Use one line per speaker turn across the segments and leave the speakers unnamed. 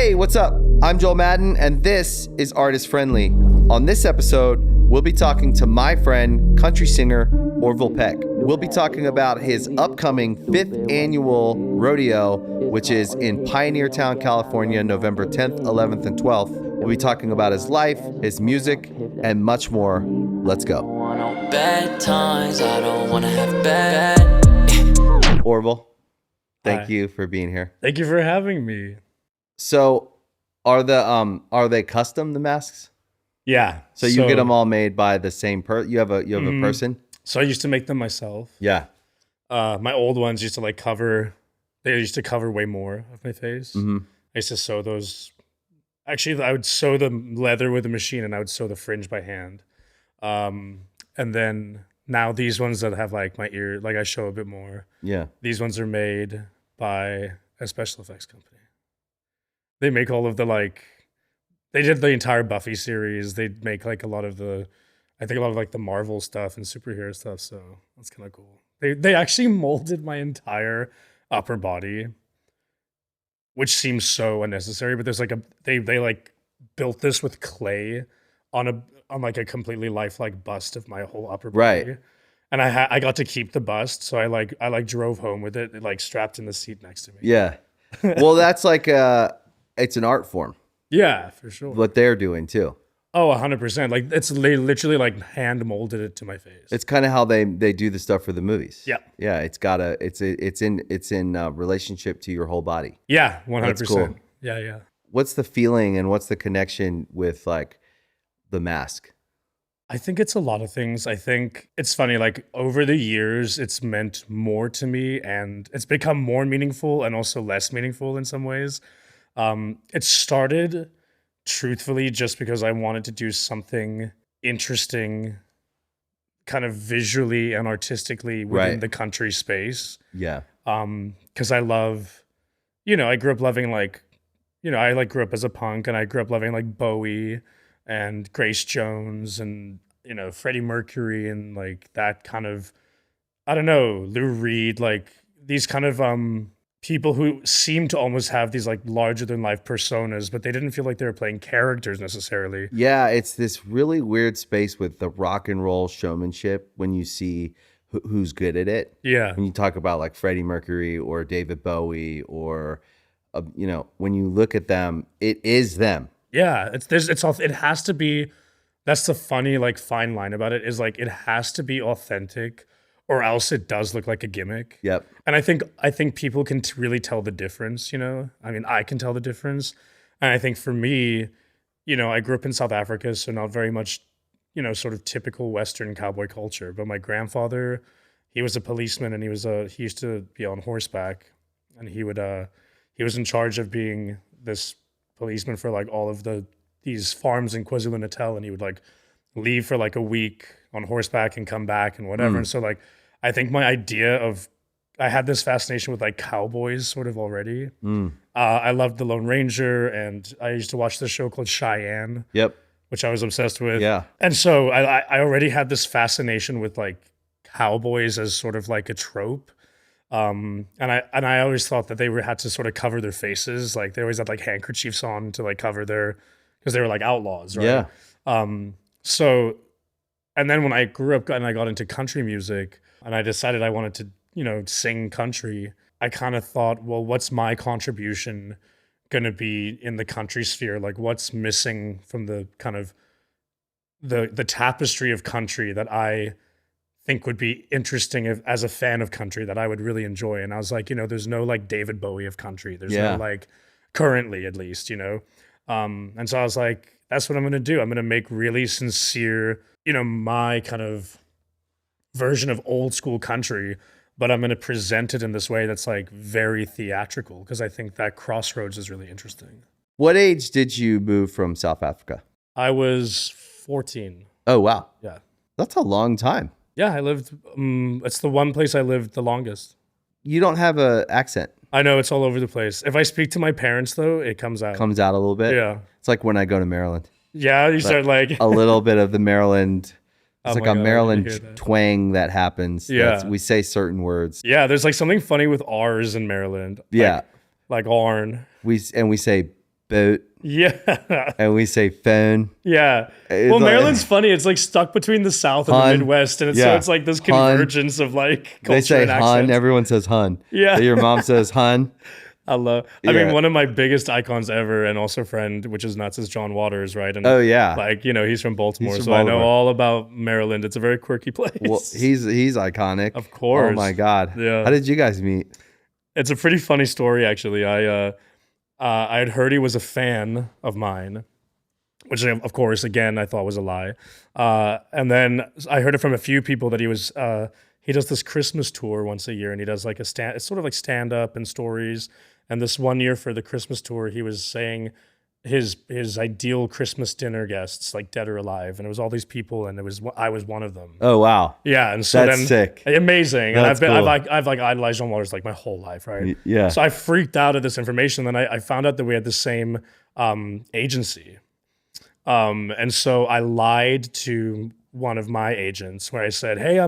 Hey, what's up? I'm Joel Madden, and this is Artist Friendly. On this episode, we'll be talking to my friend, country singer Orville Peck. We'll be talking about his upcoming 5th annual Rodeo, which is in Pioneertown, California, November 10th, 11th, and 12th. We'll be talking about his life, his music, and much more. Let's go.
Bad times, I don't want to have bad.
Orville, thank you for being here.
Thank you for having me.
So, are they custom, the masks?
Yeah.
So you get them all made by the same person? You have a person?
So I used to make them myself.
Yeah.
My old ones used to cover way more of my face.
Mm-hmm.
I used to sew those. Actually, I would sew the leather with a machine and I would sew the fringe by hand. And then now these ones that have like my ear, like I show a bit more.
Yeah.
These ones are made by a special effects company. They make all of the they did the entire Buffy series. They make like a lot of the Marvel stuff and superhero stuff. So that's kind of cool. They actually molded my entire upper body, which seems so unnecessary. But there's they built this with clay on a completely lifelike bust of my whole upper body.
Right.
And I got to keep the bust, so I drove home with it, strapped in the seat next to me.
Yeah. Well, that's it's an art form.
Yeah, for sure.
What they're doing too.
Oh, 100%. They literally hand molded it to my face.
It's kind of how they do the stuff for the movies.
Yeah.
Yeah. It's in relationship to your whole body.
Yeah, 100%.
That's cool.
Yeah.
What's the feeling and what's the connection with the mask?
I think it's a lot of things. I think it's funny, over the years, it's meant more to me and it's become more meaningful and also less meaningful in some ways. It started truthfully just because I wanted to do something interesting kind of visually and artistically within the country space.
Yeah.
Because I love, I grew up loving I grew up as a punk and I grew up loving Bowie and Grace Jones and, Freddie Mercury and that kind of, I don't know, Lou Reed, these kind of people who seem to almost have these larger than life personas, but they didn't feel like they were playing characters necessarily.
Yeah, it's this really weird space with the rock and roll showmanship when you see who's good at it.
Yeah.
When you talk about Freddie Mercury or David Bowie or, when you look at them, it is them.
Yeah, it has to be. That's the funny fine line about it is it has to be authentic, or else it does look like a gimmick.
Yep.
And I think people can really tell the difference. I mean, I can tell the difference, and I think for me, I grew up in South Africa, so not very much, sort of typical Western cowboy culture. But my grandfather, he was a policeman, and he used to be on horseback, and he was in charge of being this policeman for all of these farms in KwaZulu-Natal, and he would leave for a week on horseback and come back and whatever. And so I think my idea of I had this fascination with cowboys sort of already. I loved the Lone Ranger, and I used to watch this show called Cheyenne.
Yep.
Which I was obsessed with.
Yeah.
And so I already had this fascination with cowboys as sort of a trope. And I always thought that they had to sort of cover their faces. They always had handkerchiefs on to cover because they were outlaws, right?
Yeah.
So, and then when I grew up and I got into country music and I decided I wanted to, sing country, I kind of thought, well, what's my contribution going to be in the country sphere? What's missing from the kind of the tapestry of country that I think would be interesting as a fan of country that I would really enjoy. And I was there's no David Bowie of country. There's no currently at least, and so I was that's what I'm going to do. I'm going to make really sincere, my kind of version of old school country, but I'm going to present it in this way that's very theatrical because I think that crossroads is really interesting.
What age did you move from South Africa?
I was 14.
Oh, wow.
Yeah.
That's a long time.
Yeah, I lived, it's the one place I lived the longest.
You don't have an accent.
I know, it's all over the place. If I speak to my parents, though, it comes out.
Comes out a little bit?
Yeah.
It's like when I go to Maryland.
Yeah, you start
a little bit of the Maryland. It's a Maryland
that
twang that happens.
Yeah.
We say certain words.
Yeah, there's something funny with R's in Maryland.
Yeah.
Like Arn.
We say boat,
Yeah.
and we say phone.
Yeah.
It's
Well,
like-
Maryland's funny. It's like stuck between the South and
Hun.
the Midwest. And
Yeah.
so it's like this
Hun.
convergence of like culture
They say
and
hun.
accents.
Everyone says hun.
Yeah.
Your mom says hun.
I mean,
Yeah.
one of my biggest icons ever and also friend, which is nuts, is John Waters, right? And
Oh, yeah.
like, he's from Baltimore.
He's
So
from
I know
Baltimore.
all about Maryland. It's a very quirky place.
Well, he's iconic.
Of course.
Oh my God.
Yeah.
How did you guys meet?
It's a pretty funny story, actually. I had heard he was a fan of mine, which, of course, again, I thought was a lie. And then I heard it from a few people that he does this Christmas tour once a year, and he does like it's sort of like stand up and stories. And this one year for the Christmas tour, he was saying his ideal Christmas dinner guests, like dead or alive, and it was all these people, and I was one of them.
Oh, wow.
Yeah, and so
That's
then
sick.
amazing.
That's
and
cool.
I've idolized John Waters like my whole life, right?
Yeah.
So I freaked out at this information. Then I found out that we had the same agency, and so I lied to one of my agents where I said, "Hey,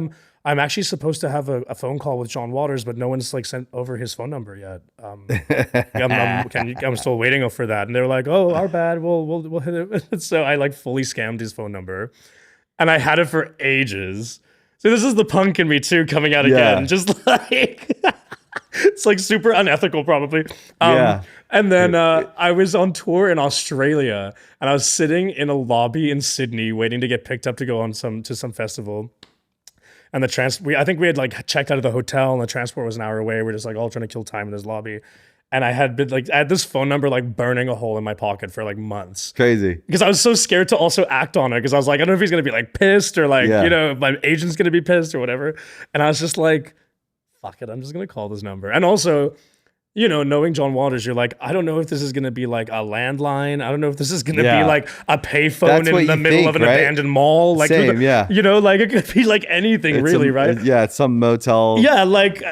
I'm actually supposed to have a phone call with John Waters, but no one's like sent over his phone number yet. I'm still waiting for that." And they were like, "Oh, our bad. We'll hit it." So I like fully scammed his phone number, and I had it for ages. So this is the punk in me too coming out
Yeah.
again, just like it's like super unethical, probably.
Yeah.
And then I was on tour in Australia, and I was sitting in a lobby in Sydney waiting to get picked up to go on some festival. And I think we had like checked out of the hotel, and the transport was an hour away. We're just like all trying to kill time in this lobby. And I had this phone number like burning a hole in my pocket for like months.
Crazy.
Because I was so scared to also act on it. Because I was like, I don't know if he's gonna be like pissed or like,
Yeah.
my agent's gonna be pissed or whatever. And I was just like, fuck it, I'm just gonna call this number. And also, knowing John Waters, you're like, I don't know if this is gonna be like a landline. I don't know if this is gonna
Yeah.
be like a payphone
That's what
in the
you
middle
think,
of an
right?
abandoned mall. Like,
Same, yeah.
like it could be like anything,
It's
really, right?
Yeah, it's some motel.
Yeah, like so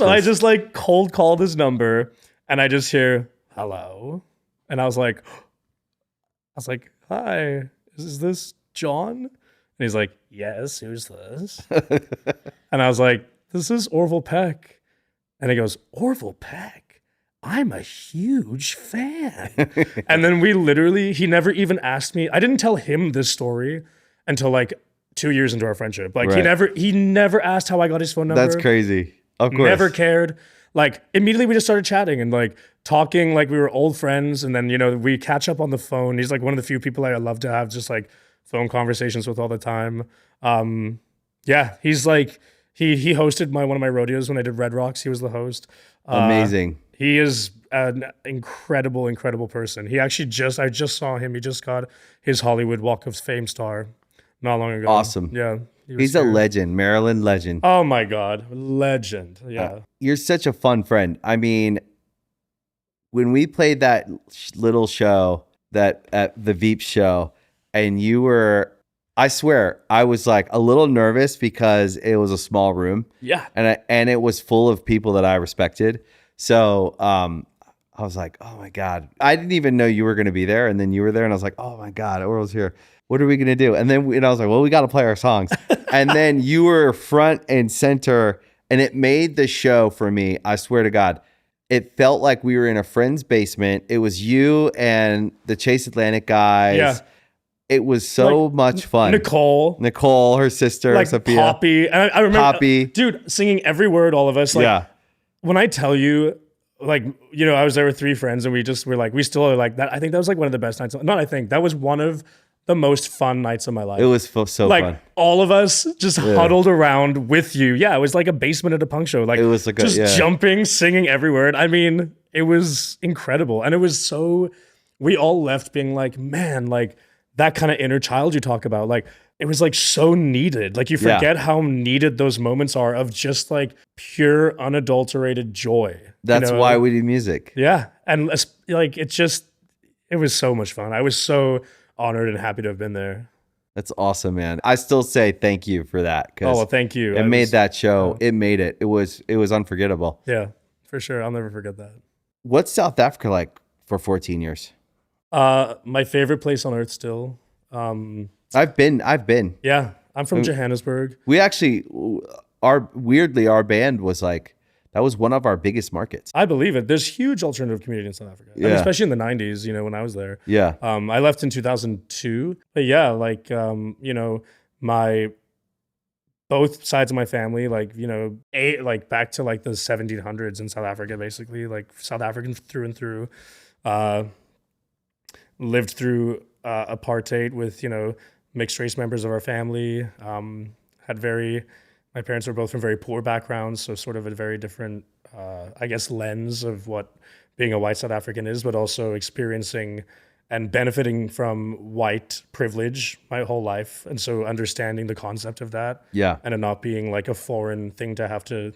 I
office.
just like cold call this number, and I just hear hello, and I was like, hi, is this John? And he's like, yes, who's this? And I was like, this is Orville Peck, and he goes, Orville Peck, I'm a huge fan. And then he never even asked me. I didn't tell him this story until like 2 years into our friendship. Like
Right.
he never asked how I got his phone number.
That's crazy. Of course.
Never cared. Like immediately we just started chatting and like talking like we were old friends. And then, we catch up on the phone. He's like one of the few people I love to have just like phone conversations with all the time. Yeah, he's like, he hosted one of my rodeos when I did Red Rocks. He was the host.
Amazing.
He is an incredible, incredible person. He actually I just saw him. He just got his Hollywood Walk of Fame star not long ago.
Awesome.
Yeah. he was
He's a
here.
legend, Maryland legend.
Oh my God. Legend. Yeah.
You're such a fun friend. I mean, when we played that little show at the Veep show, and I swear, I was like a little nervous because it was a small room.
Yeah.
And it was full of people that I respected. So I was like, oh my God. I didn't even know you were going to be there. And then you were there, and I was like, oh my God, Orville's here. What are we going to do? And then I was like, well, we got to play our songs. And then you were front and center, and it made the show for me. I swear to God, it felt like we were in a friend's basement. It was you and the Chase Atlantic guys.
Yeah.
It was so much fun. Nicole, her sister,
like
Sophia.
Poppy. And I remember,
Poppy.
dude, singing every word, all of us. Like,
Yeah.
when I tell you, like, I was there with 3 friends, and we still are like that. I think that was like one of the best nights. That was one of the most fun nights of my life.
It was so
like
fun.
all of us just huddled around with you. Yeah, it was like a basement at a punk show. Like
It was like
just jumping, singing every word. I mean, it was incredible. And it was we all left being like, man, like that kind of inner child you talk about. Like it was like so needed. Like you forget how needed those moments are of just like pure unadulterated joy.
That's why we do music.
Yeah. And like it was so much fun. I was so honored and happy to have been there.
That's awesome, man. I still say thank you for that.
Oh, well, thank you.
It made that show. It made it. It was unforgettable.
Yeah, for sure. I'll never forget that.
What's South Africa like for 14 years?
My favorite place on earth still.
I've been.
Yeah, I'm from Johannesburg.
We actually, our band was like, That was one of our biggest markets.
I believe it. There's huge alternative community in South Africa, I mean, especially in the 90s, when I was there.
Yeah.
I left in 2002. But yeah, my both sides of my family, back to like the 1700s in South Africa, basically, like South African through and through. Lived through apartheid with, mixed race members of our family. My parents were both from very poor backgrounds, so sort of a very different, lens of what being a white South African is, but also experiencing and benefiting from white privilege my whole life. And so understanding the concept of that.
Yeah.
And it not being like a foreign thing to have to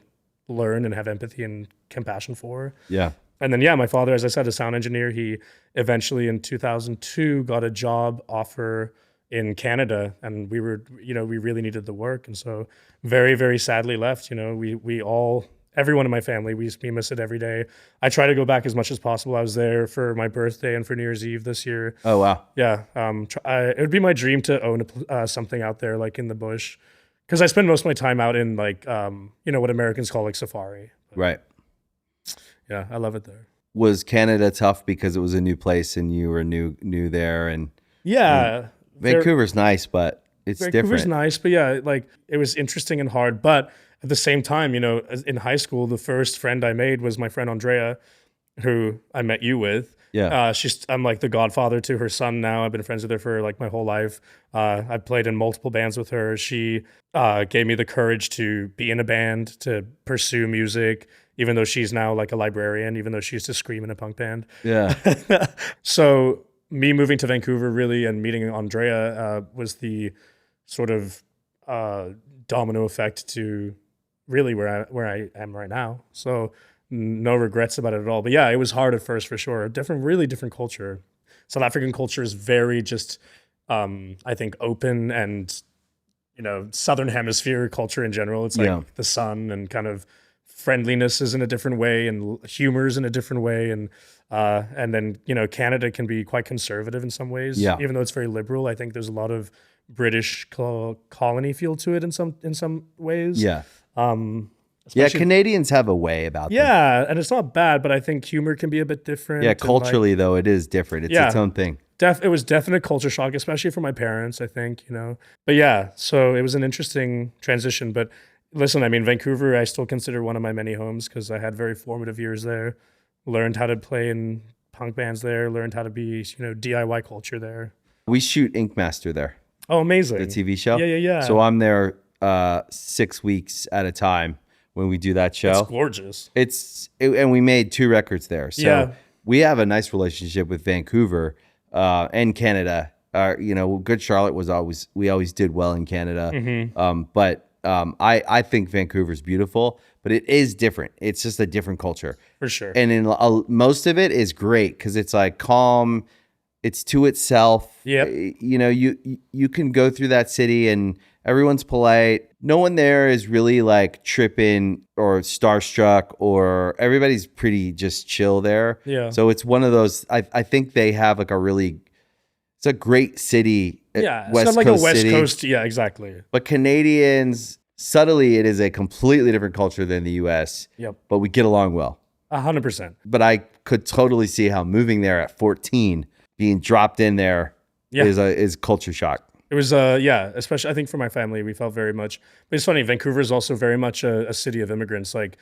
learn and have empathy and compassion for.
Yeah.
And then, my father, as I said, a sound engineer, he eventually in 2002 got a job offer in Canada, and we really needed the work. And so very, very sadly left. Everyone in my family, we miss it every day. I try to go back as much as possible. I was there for my birthday and for New Year's Eve this year.
Oh, wow.
Yeah. It would be my dream to own something out there, like in the bush. Because I spend most of my time out in what Americans call like safari.
Right.
Yeah, I love it there.
Was Canada tough because it was a new place and you were new there? And
yeah.
Vancouver's nice, but it's
Vancouver's
different.
nice, but yeah, like it was interesting and hard. But at the same time, in high school, the first friend I made was my friend Andrea, who I met you with.
Yeah.
I'm like the godfather to her son now. I've been friends with her for like my whole life. I've played in multiple bands with her. She gave me the courage to be in a band, to pursue music, even though she's now like a librarian, even though she used to scream in a punk band.
Yeah.
So me moving to Vancouver really and meeting Andrea was the sort of domino effect to really where I am right now. So no regrets about it at all. But yeah, it was hard at first for sure. Really different culture. South African culture is very just, I think, open and, Southern Hemisphere culture in general. It's like the sun and kind of friendliness is in a different way and humor is in a different way. And then, Canada can be quite conservative in some ways.
Yeah.
Even though it's very liberal, I think there's a lot of British colony feel to it in some ways.
Yeah. Canadians have a way about them.
Yeah, and it's not bad, but I think humor can be a bit different.
Yeah, culturally though, it is different. It's its own thing.
It was definite culture shock, especially for my parents, I think, But yeah, so it was an interesting transition. But listen, I mean, Vancouver, I still consider one of my many homes because I had very formative years there. Learned how to play in punk bands there. Learned how to be, DIY culture there.
We shoot Ink Master there.
Oh, amazing!
The TV show.
Yeah.
So I'm there 6 weeks at a time when we do that show.
It's gorgeous.
And we made 2 records there. So we have a nice relationship with Vancouver and Canada. Good Charlotte we always did well in Canada.
Mm-hmm.
But I think Vancouver's beautiful, but it is different. It's just a different culture.
For sure.
And in most of it is great because it's like calm. It's to itself.
Yep.
You can go through that city and everyone's polite. No one there is really like tripping or starstruck, or everybody's pretty just chill there.
Yeah.
So it's one of those, I think they have like it's a great city.
Yeah. It's not like a West Coast. Yeah, exactly.
But Canadians, subtly, it is a completely different culture than the US.
Yep.
But we get along well.
100%.
But I could totally see how moving there at 14, being dropped in there is culture shock.
It was, especially I think for my family, we felt very much, but it's funny, Vancouver is also very much a city of immigrants. Like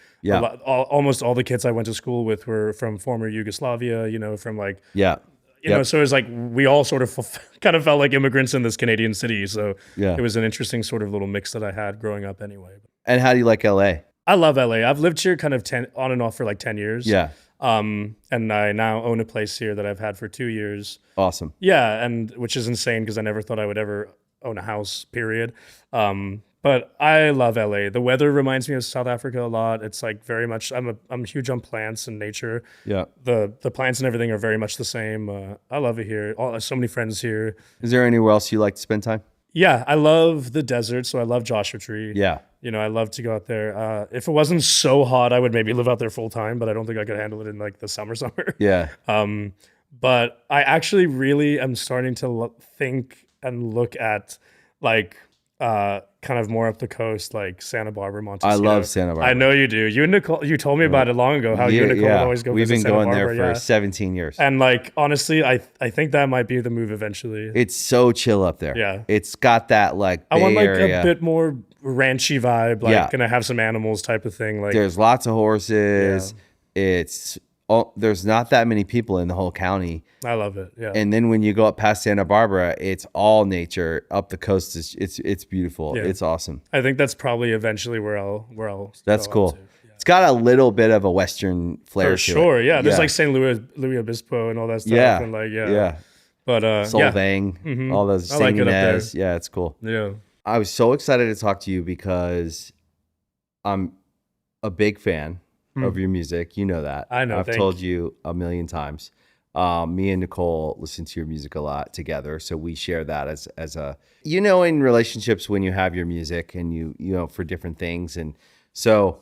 almost all the kids I went to school with were from former Yugoslavia, from like, so it was like, we all sort of kind of felt like immigrants in this Canadian city. So it was an interesting sort of little mix that I had growing up anyway.
And how do you like LA?
I love LA. I've lived here kind of on and off for like 10 years.
Yeah.
And I now own a place here that I've had for 2 years.
Awesome.
Yeah, and which is insane because I never thought I would ever own a house, period. But I love LA. The weather reminds me of South Africa a lot. It's like very much, I'm huge on plants and nature.
Yeah.
The plants and everything are very much the same. I love it here. So many friends here.
Is there anywhere else you like to spend time?
Yeah, I love the desert, so I love Joshua Tree.
Yeah.
I love to go out there. If it wasn't so hot, I would maybe live out there full time, but I don't think I could handle it in like the summer.
Yeah.
But I actually really am starting to think and look at like kind of more up the coast, like Santa Barbara,
I
Montecito.
love Santa Barbara.
I know you do. You and Nicole, you told me about it long ago, how you and Nicole would always go
We've
visit
been
Santa
going
Barbara,
there for 17 years.
And like, honestly, I think that might be the move eventually.
It's so chill up there.
Yeah.
It's got that like
I
Bay
want like
Area.
a bit more ranchy vibe, like gonna have some animals type of thing. Like
There's lots of horses. There's not that many people in the whole county.
I love it. Yeah.
And then when you go up past Santa Barbara, it's all nature. Up the coast is it's beautiful.
Yeah.
It's awesome.
I think that's probably eventually where I'll
That's
go
cool.
up to. Yeah.
It's got a little bit of a Western flair
For
to
sure.
it.
Yeah. There's like St. Louis Obispo and all that stuff.
Yeah.
And like,
Yeah.
But
Solvang, all those
I like it up there.
Nez. Yeah, it's cool.
Yeah.
I was so excited to talk to you because I'm a big fan of your music. You know that.
I know.
I've told you a million times. Me and Nicole listen to your music a lot together, so we share that as a in relationships when you have your music and you know for different things, and so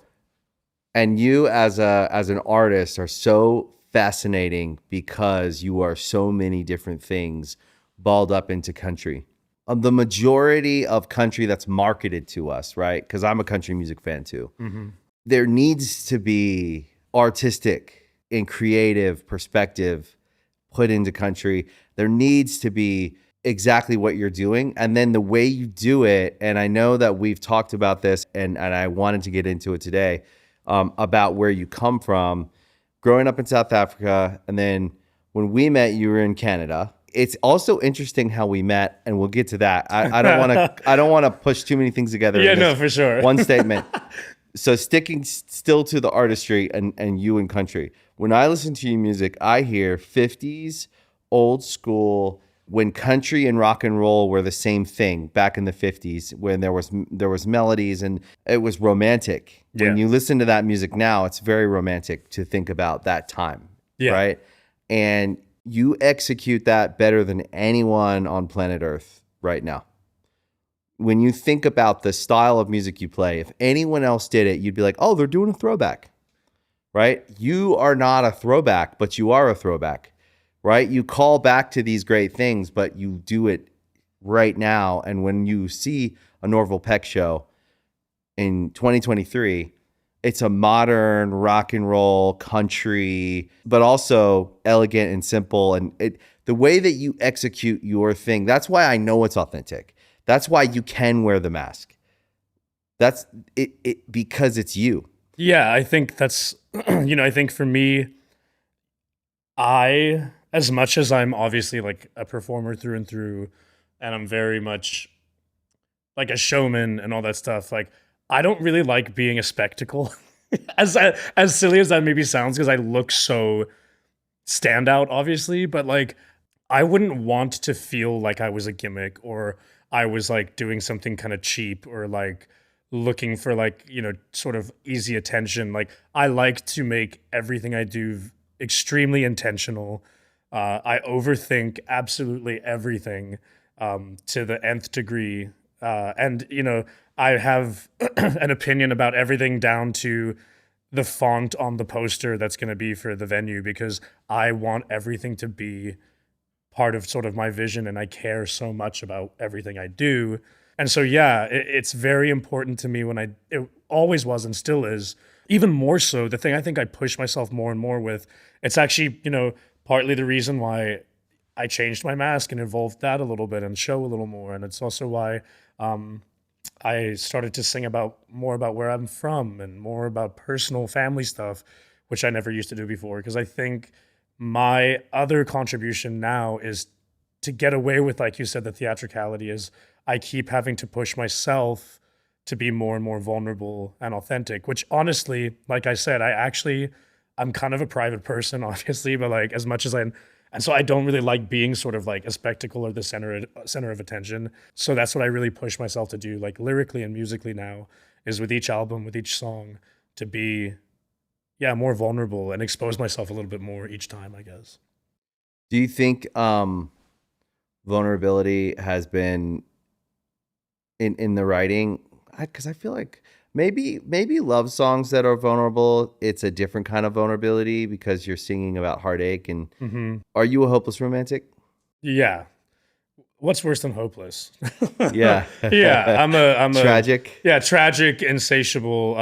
you as an artist are so fascinating because you are so many different things balled up into country. The majority of country that's marketed to us, right? Because I'm a country music fan too.
Mm-hmm.
There needs to be artistic and creative perspective put into country. There needs to be exactly what you're doing. And then the way you do it, and I know that we've talked about this and I wanted to get into it today, about where you come from, growing up in South Africa. And then when we met, you were in Canada. It's also interesting how we met, and we'll get to that. I don't want to push too many things together.
Yeah, no, for sure.
One statement. So sticking still to the artistry and you and country. When I listen to your music, I hear 50s, old school, when country and rock and roll were the same thing back in the 50s, when there was melodies and it was romantic.
Yeah.
When you listen to that music now, it's very romantic to think about that time, right? And you execute that better than anyone on planet Earth right now. When you think about the style of music you play, if anyone else did it, you'd be like, oh, they're doing a throwback, right? You are not a throwback, but you are a throwback, right? You call back to these great things, but you do it right now. And when you see an Orville Peck show in 2023, it's a modern rock and roll country, but also elegant and simple. And the way that you execute your thing, that's why I know it's authentic. That's why you can wear the mask. That's it because it's you.
Yeah, I think that's, I think for me, as much as I'm obviously like a performer through and through, and I'm very much like a showman and all that stuff, like I don't really like being a spectacle. As silly as that maybe sounds, because I look so standout, obviously, but like I wouldn't want to feel like I was a gimmick or I was like doing something kind of cheap or like looking for like, sort of easy attention. Like I like to make everything I do extremely intentional. I overthink absolutely everything to the nth degree. And I have an opinion about everything down to the font on the poster that's going to be for the venue, because I want everything to be part of sort of my vision, and I care so much about everything I do. And so, it's very important to me it always was and still is, even more so. The thing I think I push myself more and more with, it's actually, partly the reason why I changed my mask and evolved that a little bit and show a little more. And it's also why I started to sing more about where I'm from and more about personal family stuff, which I never used to do before. Because I think my other contribution now is to get away with, like you said, the theatricality is I keep having to push myself to be more and more vulnerable and authentic, which honestly, like I said, I'm kind of a private person, obviously, but like as much as and so I don't really like being sort of like a spectacle or the center of attention. So that's what I really push myself to do, like lyrically and musically now, is with each album, with each song, to be more vulnerable and expose myself a little bit more each time, I guess.
Do you think vulnerability has been in the writing? Because I feel like maybe love songs that are vulnerable, it's a different kind of vulnerability because you're singing about heartache. And are you a hopeless romantic?
Yeah. what's worse than hopeless?
Yeah.
Yeah, I'm a
Tragic.
Yeah, tragic, insatiable,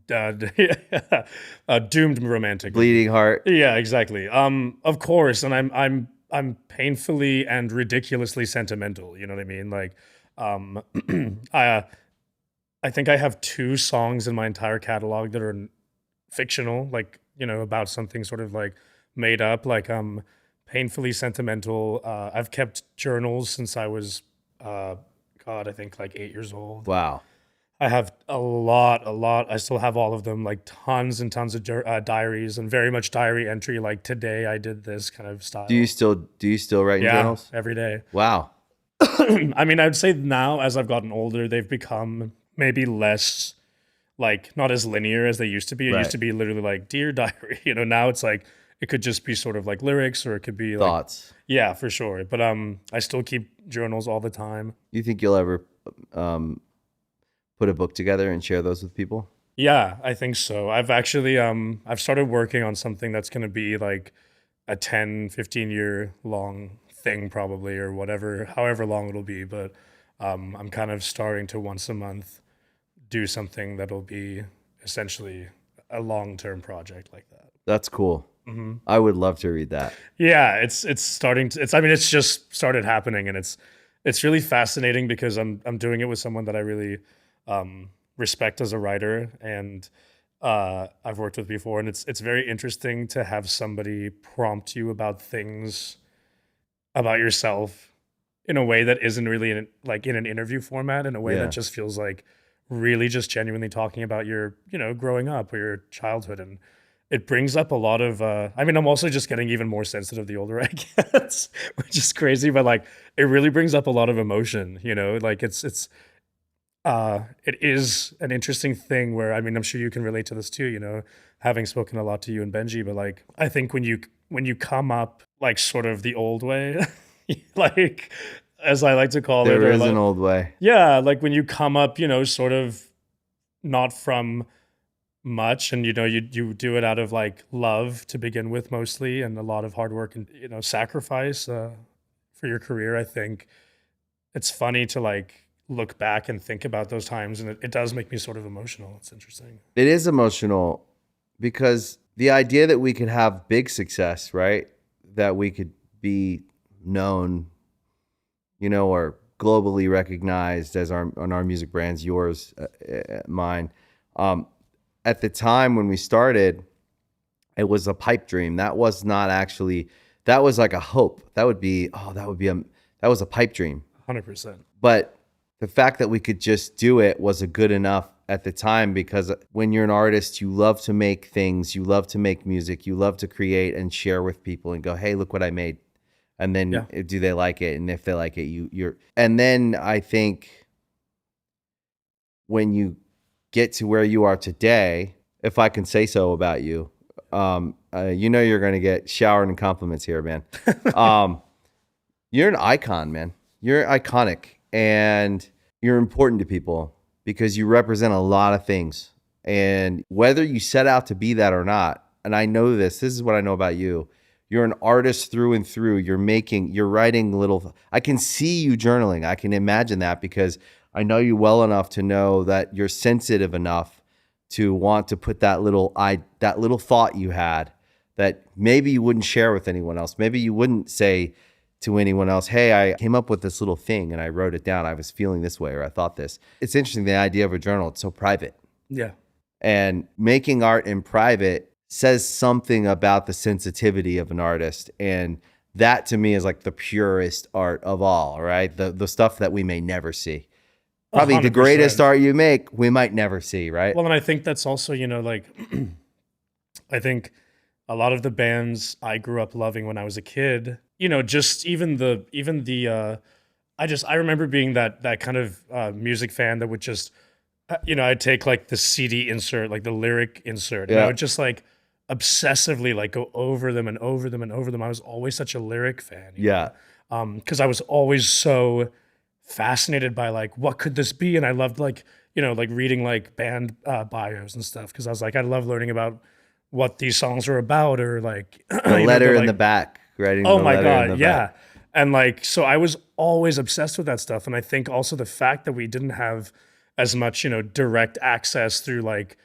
doomed romantic.
Bleeding heart.
Yeah, exactly. Of course, and I'm painfully and ridiculously sentimental. You know what I mean? Like, I think I have 2 songs in my entire catalog that are fictional, like, about something sort of like made up. Like, painfully sentimental. I've kept journals since I was, God, I think like 8 years old.
Wow.
I have a lot. I still have all of them, like tons and tons of diaries, and very much diary entry. Like, today I did this kind of style.
Do you still write in
Yeah,
journals?
every day.
Wow.
I mean, I'd say now as I've gotten older, they've become maybe less, like, not as linear as they used to be. It
Right.
used to be literally like, dear diary. Now it's like, it could just be sort of like lyrics, or it could be like,
Thoughts.
yeah, for sure. But I still keep journals all the time.
You think you'll ever put a book together and share those with people?
Yeah, I think so. I've actually I've started working on something that's going to be like a 10, 15 year long thing probably, or whatever, however long it'll be, but I'm kind of starting to once a month do something that'll be essentially a long-term project like that.
That's cool. I would love to read that.
Yeah, it's starting to, I mean, it's just started happening, and it's really fascinating because I'm doing it with someone that I really respect as a writer, and I've worked with before, and it's very interesting to have somebody prompt you about things about yourself in a way that isn't really in an interview format, in a way
Yeah.
that just feels like really just genuinely talking about your, growing up or your childhood. And it brings up a lot of, I mean, I'm also just getting even more sensitive the older I get, which is crazy, but like, it really brings up a lot of emotion, like it is an interesting thing where, I mean, I'm sure you can relate to this too, having spoken a lot to you and Benji, but like, I think when you come up like sort of the old way, like, as I like to call it,
There
or
is
like,
an old way.
yeah, like when you come up, sort of not from much, and you do it out of like love to begin with mostly, and a lot of hard work and sacrifice for your career. I think it's funny to like look back and think about those times, and it does make me sort of emotional. It's interesting.
It is emotional because the idea that we could have big success, right? That we could be known, or globally recognized as on our music brands, yours, mine. At the time when we started, it was a pipe dream. That was not actually, that was like a hope. That was a pipe dream.
100%.
But the fact that we could just do it was a good enough at the time, because when you're an artist, you love to make things, you love to make music, you love to create and share with people and go, hey, look what I made. And then do they like it? And if they like it, you're, and then I think when you get to where you are today, if I can say so about you, you're going to get showered in compliments here, man. You're an icon, man. You're iconic, and you're important to people because you represent a lot of things. And whether you set out to be that or not, and I know this is what I know about you. You're an artist through and through. You're writing little, I can see you journaling. I can imagine that because I know you well enough to know that you're sensitive enough to want to put that little thought you had that maybe you wouldn't share with anyone else. Maybe you wouldn't say to anyone else, hey, I came up with this little thing and I wrote it down. I was feeling this way, or I thought this. It's interesting, the idea of a journal. It's so private.
Yeah.
And making art in private says something about the sensitivity of an artist. And that to me is like the purest art of all, right? The stuff that we may never see. Probably
100%.
The greatest art you make, we might never see, right?
Well, and I think that's also, like, I think a lot of the bands I grew up loving when I was a kid, just even the I remember being that kind of music fan that would just, I'd take like the CD insert, like the lyric insert, and I would just like obsessively like go over them and over them and over them. I was always such a lyric fan.
Yeah.
Because I was always so fascinated by like, what could this be? And I loved like, like reading like band bios and stuff, because I was like, I love learning about what these songs are about, or like
The letter in the back, writing
oh
the
my
letter in
God,
the
yeah.
back.
And like, so I was always obsessed with that stuff. And I think also the fact that we didn't have as much, direct access through like,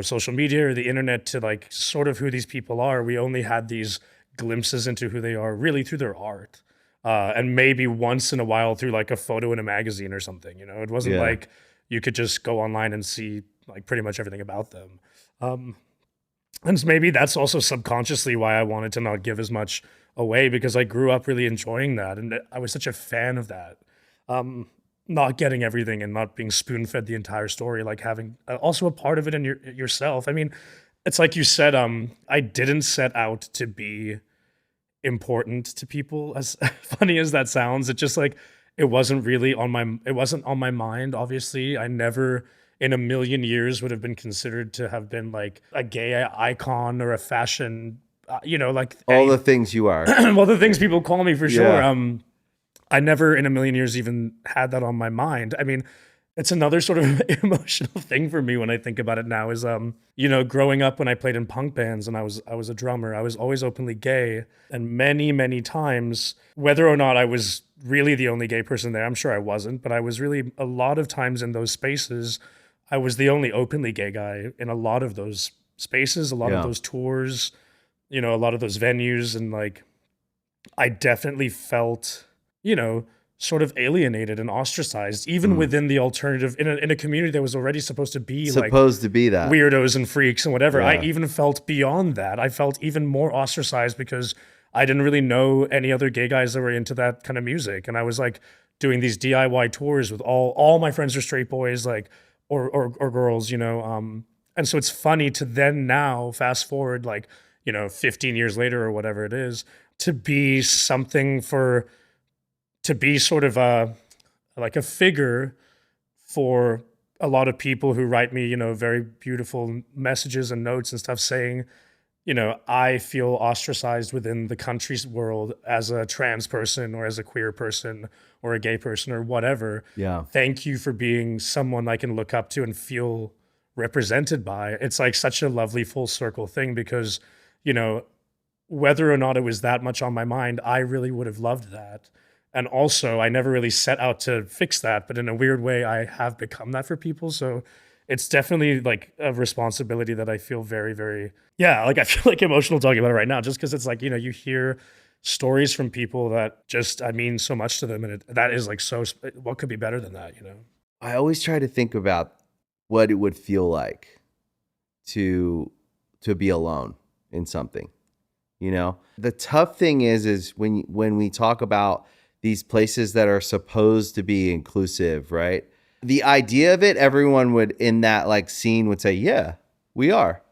social media or the internet to like sort of who these people are. We only had these glimpses into who they are really through their art. And maybe once in a while through like a photo in a magazine or something, it wasn't like you could just go online and see like pretty much everything about them. And maybe that's also subconsciously why I wanted to not give as much away, because I grew up really enjoying that. And I was such a fan of that. Not getting everything and not being spoon-fed the entire story, like having also a part of it in yourself. I mean, it's like you said, I didn't set out to be important to people, as funny as that sounds. It just like, it wasn't on my mind, obviously. I never in a million years would have been considered to have been like a gay icon or a fashion, like
all the things you are.
Well, the things people call me for sure.
Yeah.
I never in a million years even had that on my mind. I mean, it's another sort of emotional thing for me when I think about it now is, growing up when I played in punk bands and I was a drummer, I was always openly gay. And many, many times, whether or not I was really the only gay person there, I'm sure I wasn't, but I was really a lot of times in those spaces, I was the only openly gay guy in a lot of those spaces, a lot of those tours, a lot of those venues. And like, I definitely felt, sort of alienated and ostracized, even within the alternative, in a community that was already supposed to be
that
weirdos and freaks and whatever.
Yeah.
I even felt beyond that. I felt even more ostracized because I didn't really know any other gay guys that were into that kind of music. And I was like doing these DIY tours with all my friends are straight boys, like, or girls, and so it's funny to then now fast forward, like, 15 years later or whatever it is, to be sort of like a figure for a lot of people who write me, very beautiful messages and notes and stuff saying, I feel ostracized within the country's world as a trans person or as a queer person or a gay person or whatever.
Yeah.
Thank you for being someone I can look up to and feel represented by. It's like such a lovely full circle thing because, whether or not it was that much on my mind, I really would have loved that. And also, I never really set out to fix that, but in a weird way, I have become that for people. So it's definitely like a responsibility that I feel very, very, like I feel like emotional talking about it right now, just because it's like, you hear stories from people that just, I mean so much to them. And that is like, so what could be better than that,
I always try to think about what it would feel like to be alone in something, The tough thing is when we talk about these places that are supposed to be inclusive, right? The idea of it, everyone would in that like scene would say, yeah, we are.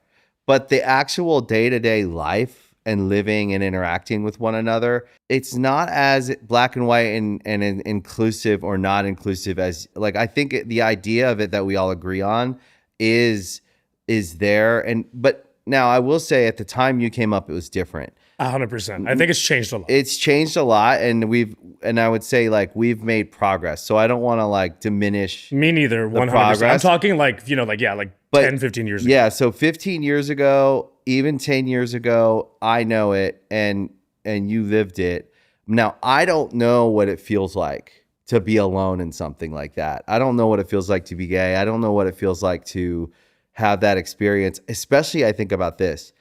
But the actual day-to-day life and living and interacting with one another, it's not as black and white and inclusive or not inclusive as like, I think the idea of it that we all agree on is there. But now I will say at the time you came up, it was different.
100%. I think it's changed a lot.
It's changed a lot, and I would say like we've made progress. So I don't want to like diminish.
Me neither. 100%.
Progress.
I'm talking like 10, 15 years ago.
Yeah, so 15 years ago, even 10 years ago, I know it, and you lived it. Now I don't know what it feels like to be alone in something like that. I don't know what it feels like to be gay. I don't know what it feels like to have that experience. Especially, I think about this.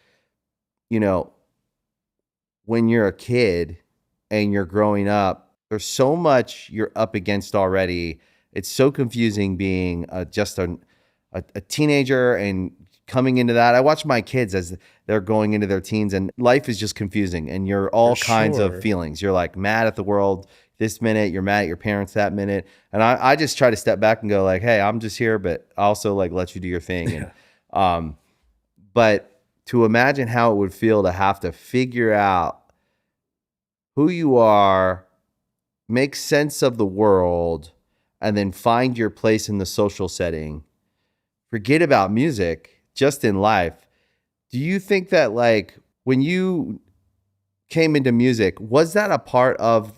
When you're a kid and you're growing up, there's so much you're up against already. It's so confusing being just a teenager and coming into that. I watch my kids as they're going into their teens, and life is just confusing, and you're all kinds of feelings. You're like mad at the world this minute, you're mad at your parents that minute. And I just try to step back and go like, hey, I'm just here, but also like let you do your thing. Yeah. And, but to imagine how it would feel to have to figure out who you are, make sense of the world, and then find your place in the social setting. Forget about music, just in life. Do you think that like when you came into music, was that a part of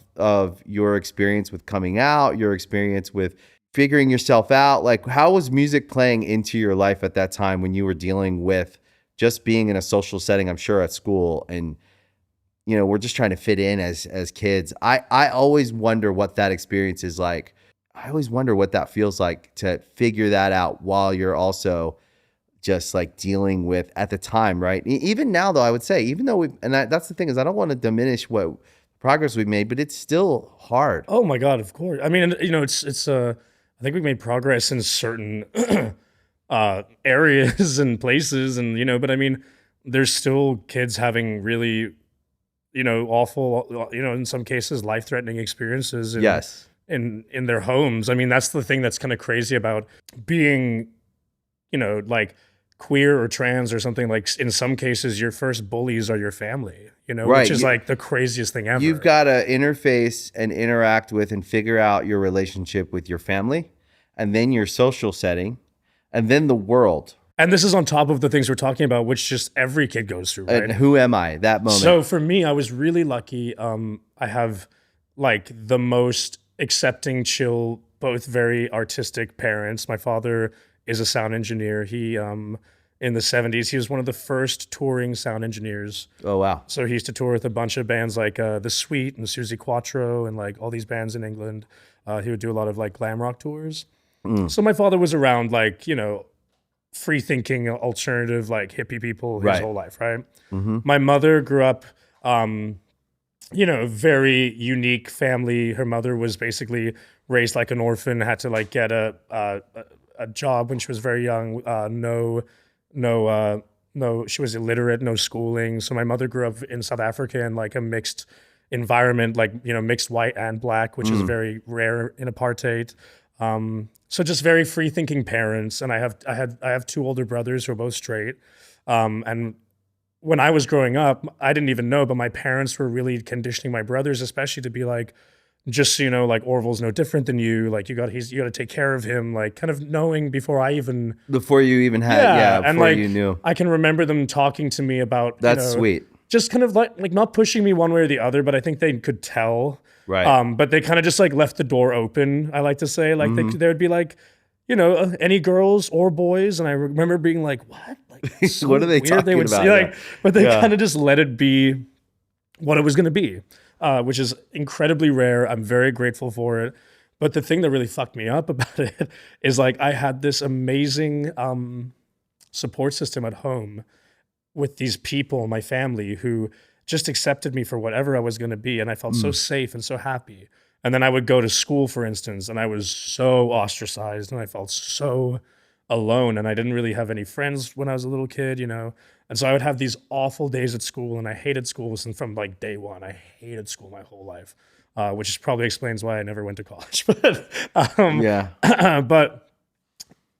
your experience with coming out, your experience with figuring yourself out? Like how was music playing into your life at that time when you were dealing with just being in a social setting, I'm sure at school, and we're just trying to fit in as kids. I always wonder what that experience is like. I always wonder what that feels like to figure that out while you're also just like dealing with at the time, right? Even now, though, I would say, even though that's the thing is I don't want to diminish what progress we've made, but it's still hard.
Oh my God, of course. I mean, it's I think we made progress in certain areas and places, and but I mean, there's still kids having really, awful, in some cases, life-threatening experiences.
Yes.
In their homes. I mean, that's the thing that's kind of crazy about being, like queer or trans or something. Like in some cases, your first bullies are your family,
Right.
which is like the craziest thing ever.
You've got to interface and interact with and figure out your relationship with your family, and then your social setting, and then the world.
And this is on top of the things we're talking about, which just every kid goes through, right?
And who am I? That moment.
So for me, I was really lucky. I have like the most accepting, chill, both very artistic parents. My father is a sound engineer. He in the 70s, he was one of the first touring sound engineers.
Oh wow.
So he used to tour with a bunch of bands like The Sweet and Susie Quattro and like all these bands in England. He would do a lot of like glam rock tours. So my father was around like, free thinking, alternative, like hippie people his whole life, right? My mother grew up very unique family. Her mother was basically raised like an orphan, had to like get a job when she was very young. No, she was illiterate, no schooling. So my mother grew up in South Africa in like a mixed environment, like, mixed white and black, which is very rare in apartheid. So just very free thinking parents. And I have two older brothers who are both straight. And when I was growing up, I didn't even know, but my parents were really conditioning my brothers, especially to be like, just so you know, like Orville's no different than you. Like you got to take care of him. Like kind of knowing before you even had, before you knew. I can remember them talking to me about
that's sweet.
Just kind of like not pushing me one way or the other, but I think they could tell.
Right.
But they kind of just like left the door open. I like to say like they would be like, any girls or boys, and I remember being like, what? Like, so
what are they talking
they would
about?
Say, like, but they kind of just let it be what it was going to be. Which is incredibly rare. I'm very grateful for it. But the thing that really fucked me up about it is like I had this amazing support system at home with these people, my family, who just accepted me for whatever I was going to be. And I felt so safe and so happy. And then I would go to school, for instance, and I was so ostracized and I felt so alone. And I didn't really have any friends when I was a little kid, And so I would have these awful days at school, and I hated school from like day one. I hated school my whole life, which probably explains why I never went to college. But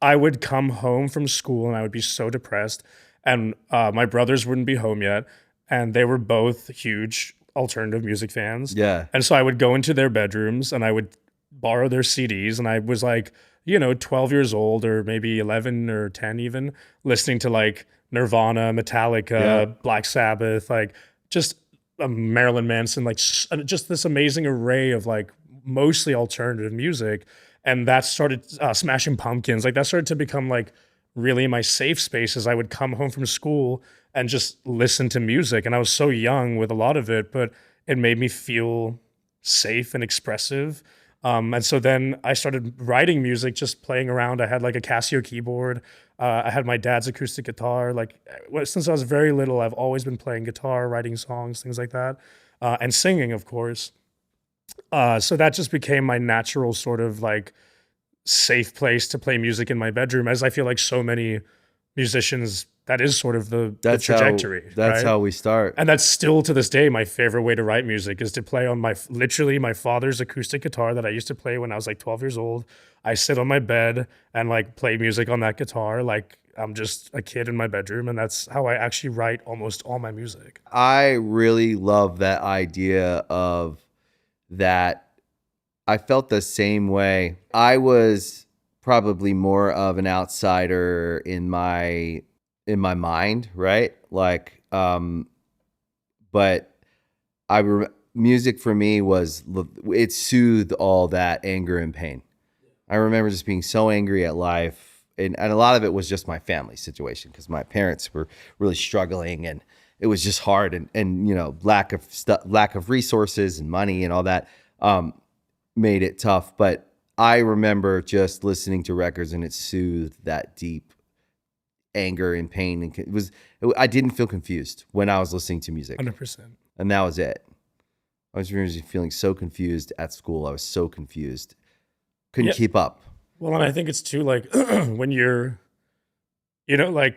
I would come home from school and I would be so depressed, and my brothers wouldn't be home yet, and they were both huge alternative music fans.
Yeah.
And so I would go into their bedrooms and I would borrow their CDs, and I was like, 12 years old or maybe 11 or 10 even, listening to like Nirvana, Metallica, Black Sabbath, like just Marilyn Manson, like just this amazing array of like mostly alternative music. And that started Smashing Pumpkins. Like that started to become like really my safe space as I would come home from school and just listen to music. And I was so young with a lot of it, but it made me feel safe and expressive. And so then I started writing music, just playing around. I had like a Casio keyboard. I had my dad's acoustic guitar. Like since I was very little, I've always been playing guitar, writing songs, things like that, and singing, of course. So that just became my natural sort of like safe place to play music in my bedroom, as I feel like so many musicians, that is sort of the trajectory.
That's
right?
how we start.
And that's still to this day my favorite way to write music, is to play on literally my father's acoustic guitar that I used to play when I was like 12 years old. I sit on my bed and like play music on that guitar like I'm just a kid in my bedroom, and that's how I actually write almost all my music.
I really love that idea of that. I felt the same way. I was probably more of an outsider in my mind, right? Like, but music for me it soothed all that anger and pain. I remember just being so angry at life, and a lot of it was just my family situation, because my parents were really struggling, it was just hard, and you know, lack of resources and money and all that made it tough. But I remember just listening to records, and it soothed that deep anger and pain, and I didn't feel confused when I was listening to music.
100%.
And that was it. I was really feeling so confused at school. I was so confused. Couldn't keep up.
Well, and I think it's too like when you're, you know, like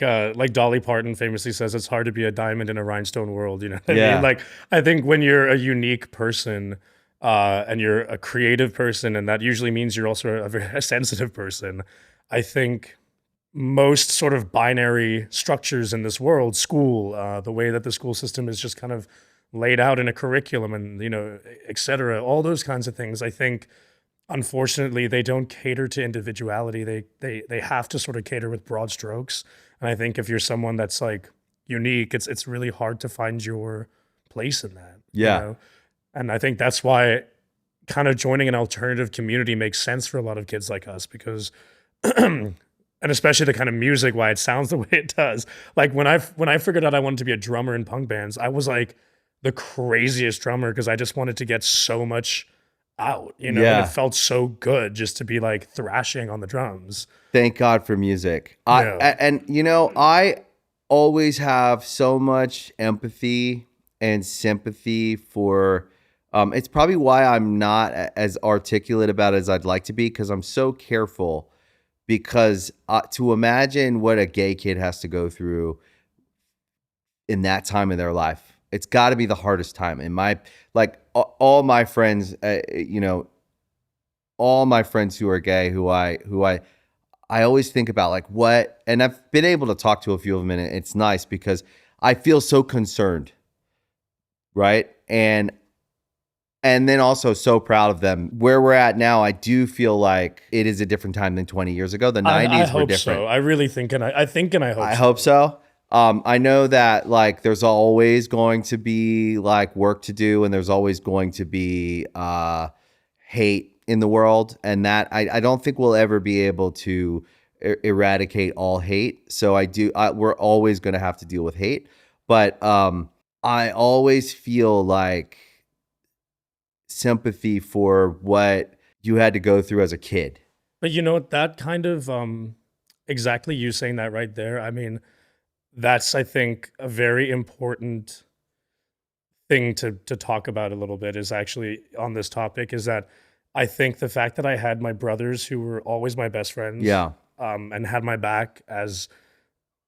Dolly Parton famously says, it's hard to be a diamond in a rhinestone world. You know what I mean? Like, I think when you're a unique person and you're a creative person, and that usually means you're also a very sensitive person, I think most sort of binary structures in this world, school, the way that the school system is just kind of laid out in a curriculum and, you know, et cetera, all those kinds of things, I think, unfortunately, they don't cater to individuality. They have to sort of cater with broad strokes. And I think if you're someone that's like unique, it's really hard to find your place in that.
Yeah.
You know? And I think that's why kind of joining an alternative community makes sense for a lot of kids like us, because and especially the kind of music, why it sounds the way it does. Like when I figured out I wanted to be a drummer in punk bands, I was like the craziest drummer because I just wanted to get so much out, you know, and it felt so good just to be like thrashing on the drums.
Thank God for music. And you know, I always have so much empathy and sympathy for, it's probably why I'm not as articulate about it as I'd like to be, because I'm so careful. Because to imagine what a gay kid has to go through in that time of their life, it's got to be the hardest time. And all my friends, you know, all my friends who are gay, who I always think about like what, and I've been able to talk to a few of them, and it's nice because I feel so concerned, right? And then also so proud of them. Where we're at now, I do feel like it is a different time than 20 years ago. The 90s were different.
So. I really think, and I
hope so. I know that like there's always going to be like work to do, and there's always going to be hate in the world, and that I don't think we'll ever be able to eradicate all hate. So we're always going to have to deal with hate, but I always feel like sympathy for what you had to go through as a kid.
But you know, that kind of exactly you saying that right there, I mean, that's, I think, a very important thing to talk about a little bit is actually on this topic, is that I think the fact that I had my brothers who were always my best friends, and had my back, as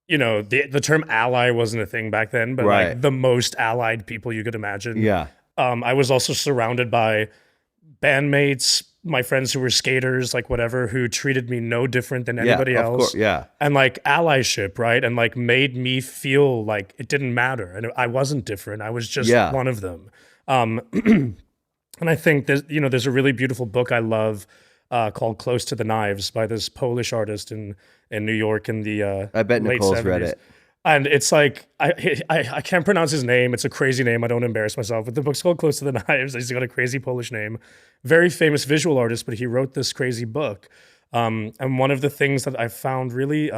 you know, the term ally wasn't a thing back then, but like the most allied people you could imagine. I was also surrounded by bandmates, my friends who were skaters, like whatever, who treated me no different than anybody else. And like allyship, right? And like made me feel like it didn't matter. And I wasn't different. I was just one of them. And I think there's a really beautiful book I love called Close to the Knives by this Polish artist in New York in the
I bet
late
Nicole's
70s.
read it.
And it's like, I can't pronounce his name. It's a crazy name. I don't embarrass myself. But the book's called Close to the Knives. He's got a crazy Polish name. Very famous visual artist, but he wrote this crazy book. And one of the things that I found really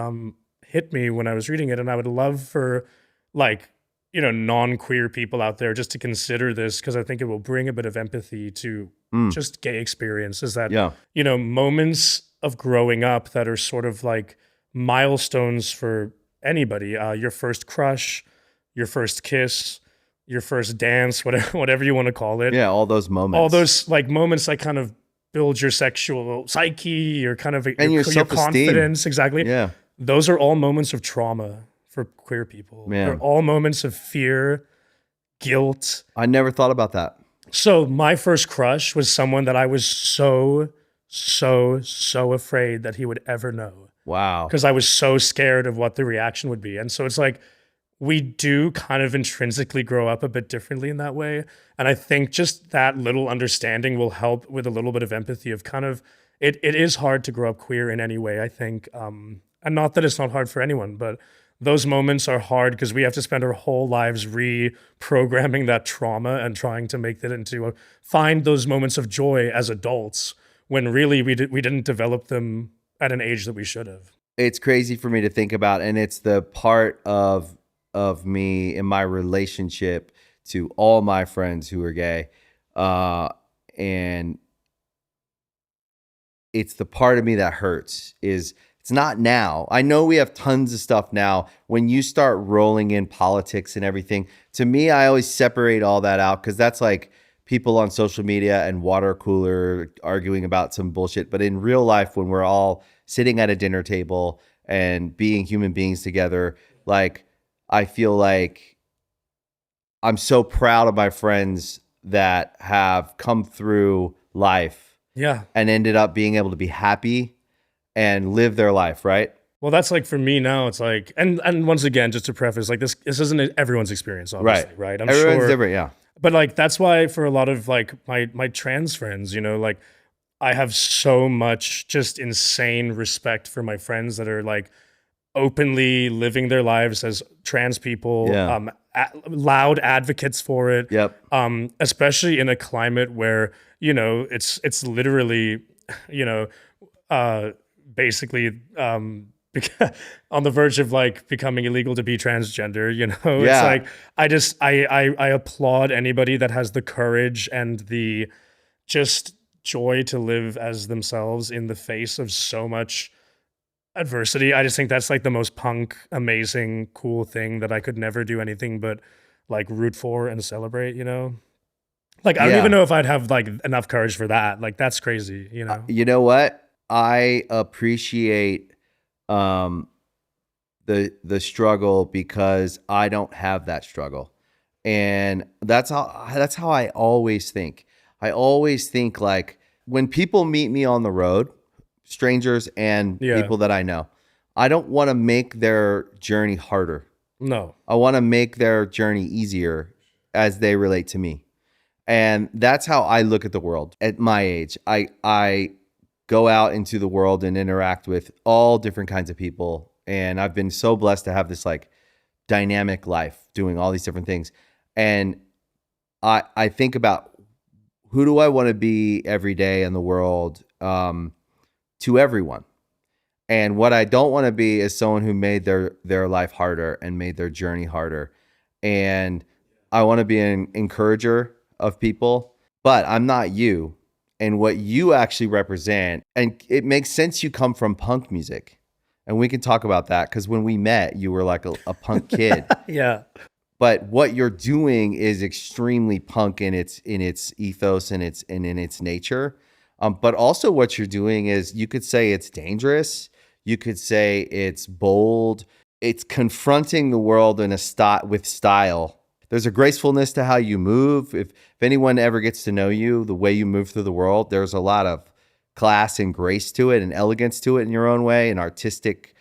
hit me when I was reading it, and I would love for like, you know, non-queer people out there just to consider this, because I think it will bring a bit of empathy to just gay experience, is that, you know, moments of growing up that are sort of like milestones for anybody, your first crush, your first kiss, your first dance, whatever you want to call it.
Yeah, all those moments.
All those like moments that kind of build your sexual psyche, your kind of
your
confidence. Exactly.
Yeah.
Those are all moments of trauma for queer people.
Man.
They're all moments of fear, guilt.
I never thought about that.
So my first crush was someone that I was so afraid that he would ever know.
Wow.
Because I was so scared of what the reaction would be. And so it's like, we do kind of intrinsically grow up a bit differently in that way. And I think just that little understanding will help with a little bit of empathy of kind of, it is hard to grow up queer in any way, I think. And not that it's not hard for anyone, but those moments are hard because we have to spend our whole lives reprogramming that trauma and trying to make that into find those moments of joy as adults when really we didn't develop them at an age that we should have.
It's crazy for me to think about, and it's the part of of me in my relationship to all my friends who are gay. And it's the part of me that hurts is it's not now. I know we have tons of stuff now. When you start rolling in politics and everything, to me, I always separate all that out because that's like people on social media and water cooler arguing about some bullshit. But in real life, when we're all sitting at a dinner table and being human beings together, like I feel like I'm so proud of my friends that have come through life and ended up being able to be happy and live their life, right?
Well, that's like for me now, it's like, and once again, just to preface, like this isn't everyone's experience, obviously, right? I'm
Everyone's
sure,
different, yeah.
but like that's why for a lot of like my trans friends, you know, like I have so much just insane respect for my friends that are like openly living their lives as trans people,
Yeah.
Loud advocates for it.
Yep.
Especially in a climate where, you know, it's literally, you know, basically on the verge of like becoming illegal to be transgender, you know.
Yeah.
It's like I applaud anybody that has the courage and the just joy to live as themselves in the face of so much adversity. I just think that's like the most punk, amazing, cool thing that I could never do anything but like root for and celebrate, you know? Like I don't even know if I'd have like enough courage for that. Like that's crazy, you know?
You know what? I appreciate the struggle because I don't have that struggle. And that's how I always think. I always think like when people meet me on the road, strangers and people that I know, I don't want to make their journey harder.
No.
I want to make their journey easier as they relate to me. And that's how I look at the world at my age. I go out into the world and interact with all different kinds of people. And I've been so blessed to have this like dynamic life doing all these different things. And I think about who do I want to be every day in the world to everyone. And what I don't want to be is someone who made their life harder and made their journey harder. And I want to be an encourager of people, but I'm not you. And what you actually represent, and it makes sense you come from punk music. And we can talk about that because when we met, you were like a punk kid.
Yeah.
But what you're doing is extremely punk in its ethos and in its nature. But also what you're doing is you could say it's dangerous. You could say it's bold. It's confronting the world in with style. There's a gracefulness to how you move. If anyone ever gets to know you, the way you move through the world, there's a lot of class and grace to it and elegance to it in your own way and artistic.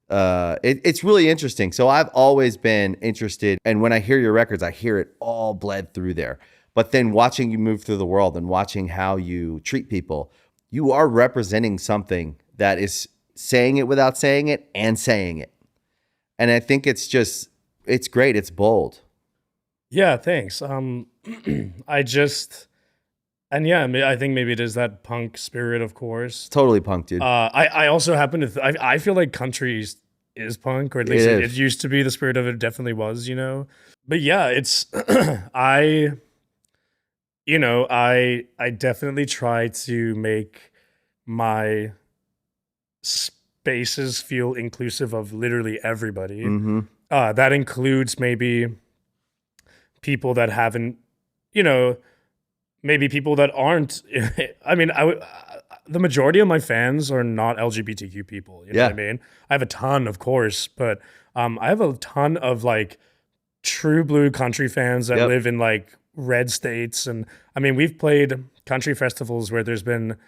It's really interesting. So I've always been interested. And when I hear your records, I hear it all bled through there. But then watching you move through the world and watching how you treat people, you are representing something that is saying it without saying it and saying it. And I think it's great. It's bold.
Yeah, thanks. I think maybe it is that punk spirit, of course.
Totally punk, dude.
I also happen to, I feel like country is punk, or at least it used to be. The spirit of it definitely was, you know? But yeah, it's, I definitely try to make my spaces feel inclusive of literally everybody.
Mm-hmm.
That includes maybe people that haven't, maybe people that aren't. I mean, the majority of my fans are not LGBTQ people. You know what I mean? I have a ton, of course, but I have a ton of like true blue country fans that live in like red states. And I mean, we've played country festivals where there's been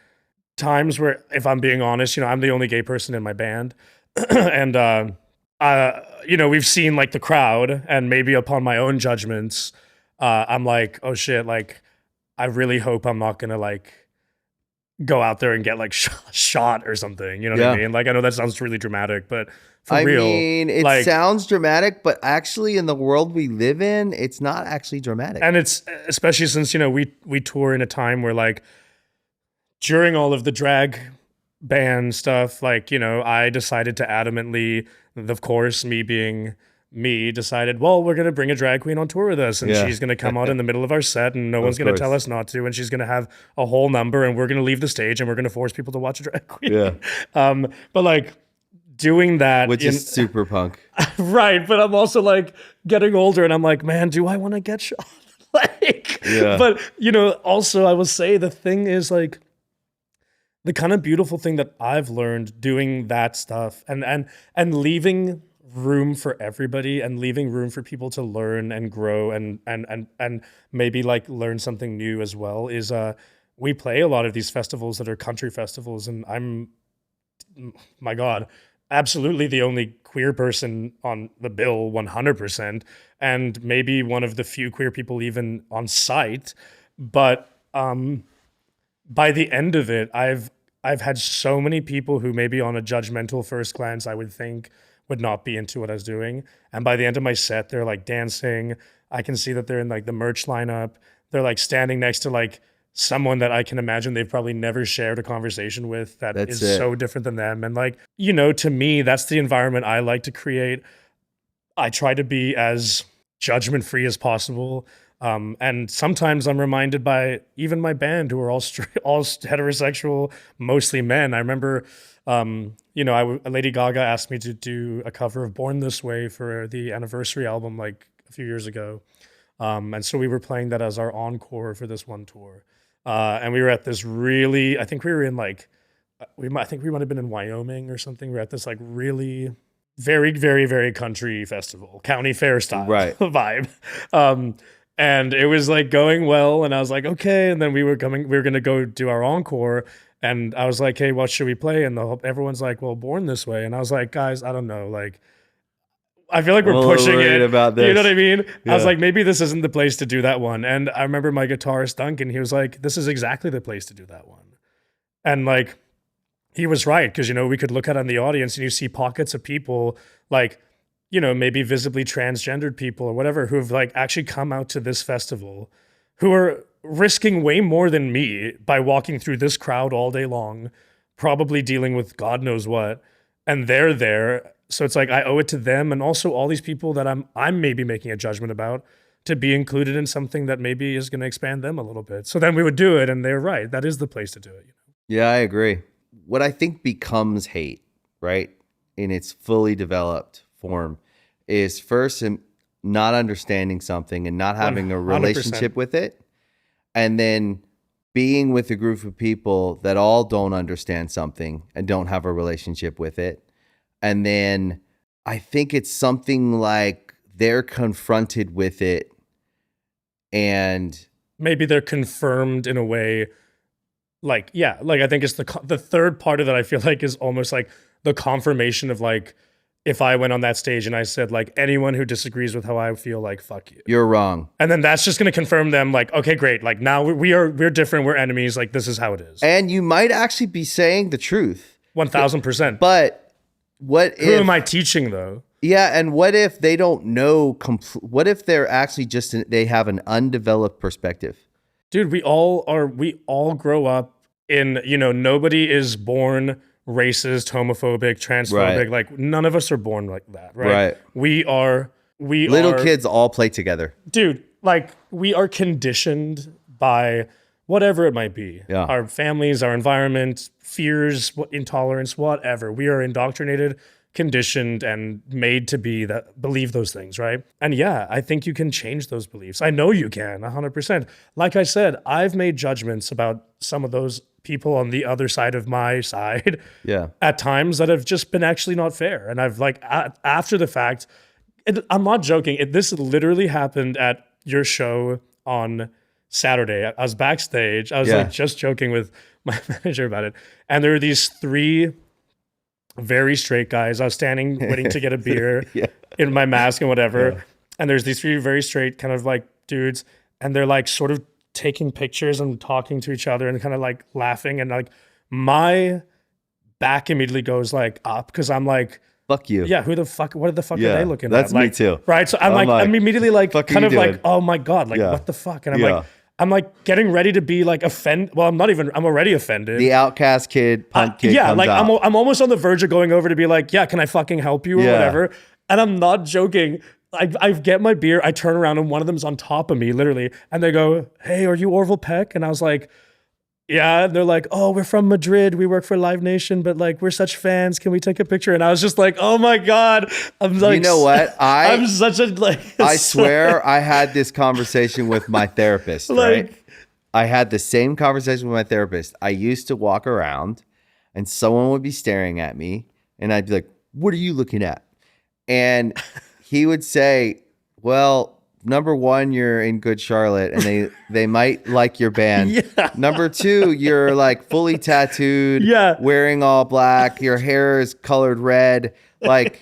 times where, if I'm being honest, I'm the only gay person in my band. And, we've seen like the crowd, and maybe upon my own judgments, I'm like, oh shit, like, I really hope I'm not gonna like go out there and get like shot or something. You know what I mean? Like, I know that sounds really dramatic, but for real.
I mean, it like, sounds dramatic, but actually in the world we live in, it's not actually dramatic.
And it's especially since, we tour in a time where like during all of the drag ban stuff, like, I decided to adamantly, of course, me being me decided, well, we're going to bring a drag queen on tour with us, and she's going to come out in the middle of our set, and no one's going to tell us not to, and she's going to have a whole number, and we're going to leave the stage, and we're going to force people to watch a drag queen.
Yeah.
But like doing that,
which is super punk.
Right. But I'm also like getting older, and I'm like, man, do I want to get shot? Like, but you know, also I will say the thing is like the kind of beautiful thing that I've learned doing that stuff and leaving room for everybody and leaving room for people to learn and grow and maybe like learn something new as well is we play a lot of these festivals that are country festivals, and I'm, my God, absolutely the only queer person on the bill, 100%, and maybe one of the few queer people even on site. But by the end of it, I've had so many people who maybe on a judgmental first glance I would think would not be into what I was doing, and by the end of my set, they're like dancing. I can see that they're in like the merch lineup. They're like standing next to like someone that I can imagine they've probably never shared a conversation with that is so different than them. And like, you know, to me, that's the environment I like to create. I try to be as judgment-free as possible. And sometimes I'm reminded by even my band, who are all heterosexual, mostly men. I remember, you know, Lady Gaga asked me to do a cover of Born This Way for the anniversary album like a few years ago. And so we were playing that as our encore for this one tour. And we were at this really, I think we were in like, I think we might have been in Wyoming or something. We were at this like really very, very, very country festival, county fair style vibe. And it was like going well, and I was like, okay. And then we were going to go do our encore, and I was like, hey, what should we play? And everyone's like, well, Born This Way. And I was like, guys, I don't know, like, I feel like we're pushing it.
About this.
You know what I mean? Yeah. I was like, maybe this isn't the place to do that one. And I remember my guitarist Duncan, he was like, this is exactly the place to do that one. And like, he was right, because, you know, we could look out in the audience and you see pockets of people like, you know, maybe visibly transgendered people or whatever, who have like actually come out to this festival, who are risking way more than me by walking through this crowd all day long, probably dealing with God knows what, and they're there. So it's like I owe it to them, and also all these people that I'm maybe making a judgment about, to be included in something that maybe is going to expand them a little bit. So then we would do it, and they're right. That is the place to do it. You know?
Yeah, I agree. What I think becomes hate, right, in its fully developed form, is first not understanding something and not having a relationship with it, and then being with a group of people that all don't understand something and don't have a relationship with it. And then I think it's something like they're confronted with it, and
maybe they're confirmed in a way. Like, yeah, like I think it's the third part of that, I feel like, is almost like the confirmation of like, if I went on that stage and I said like, anyone who disagrees with how I feel, like, fuck you,
you're wrong. And
then that's just going to confirm them like, okay, great. Like now we're different. We're enemies. Like this is how it is.
And you might actually be saying the truth.
1000%.
But who
am I teaching though?
Yeah. And what if they don't know, what if they're actually they have an undeveloped perspective?
Dude, we all grow up in, you know, nobody is born racist, homophobic, transphobic. Right. Like none of us are born like that, right? We little
kids all play together.
Dude, like we are conditioned by whatever it might be. Yeah. Our families, our environment, fears, intolerance, whatever. We are indoctrinated, conditioned, and made to believe those things, right? And yeah, I think you can change those beliefs. I know you can, 100%. Like I said, I've made judgments about some of those people on the other side of my side at times that have just been actually not fair. And I've like, after the fact, I'm not joking, this literally happened at your show on Saturday. I was backstage. I was like just joking with my manager about it. And there were these three very straight guys. I was standing waiting to get a beer in my mask and whatever. Yeah. And there's these three very straight kind of like dudes, and they're like sort of taking pictures and talking to each other and kind of like laughing. And like my back immediately goes like up, because I'm like,
fuck you.
Yeah, what the fuck are they looking at?
That's
like,
me too.
Right. So I'm immediately like kind of like, oh my God, like what the fuck? And I'm like getting ready to be like offended. Well, I'm already offended.
The outcast kid, punk kid.
Yeah,
comes
like
out.
I'm almost on the verge of going over to be like, yeah, can I fucking help you or whatever? And I'm not joking. I get my beer, I turn around and one of them's on top of me, literally. And they go, "Hey, are you Orville Peck?" And I was like, "Yeah." And they're like, "Oh, we're from Madrid. We work for Live Nation, but like we're such fans. Can we take a picture?" And I was just like, "Oh my God." I'm like,
You know what?
I'm such a like
I swear I had this conversation with my therapist, right? I had the same conversation with my therapist. I used to walk around and someone would be staring at me and I'd be like, "What are you looking at?" And he would say, "Well, number one, you're in Good Charlotte and they might like your band.
Yeah.
Number two, you're like fully tattooed,
Yeah.
wearing all black. Your hair is colored red. Like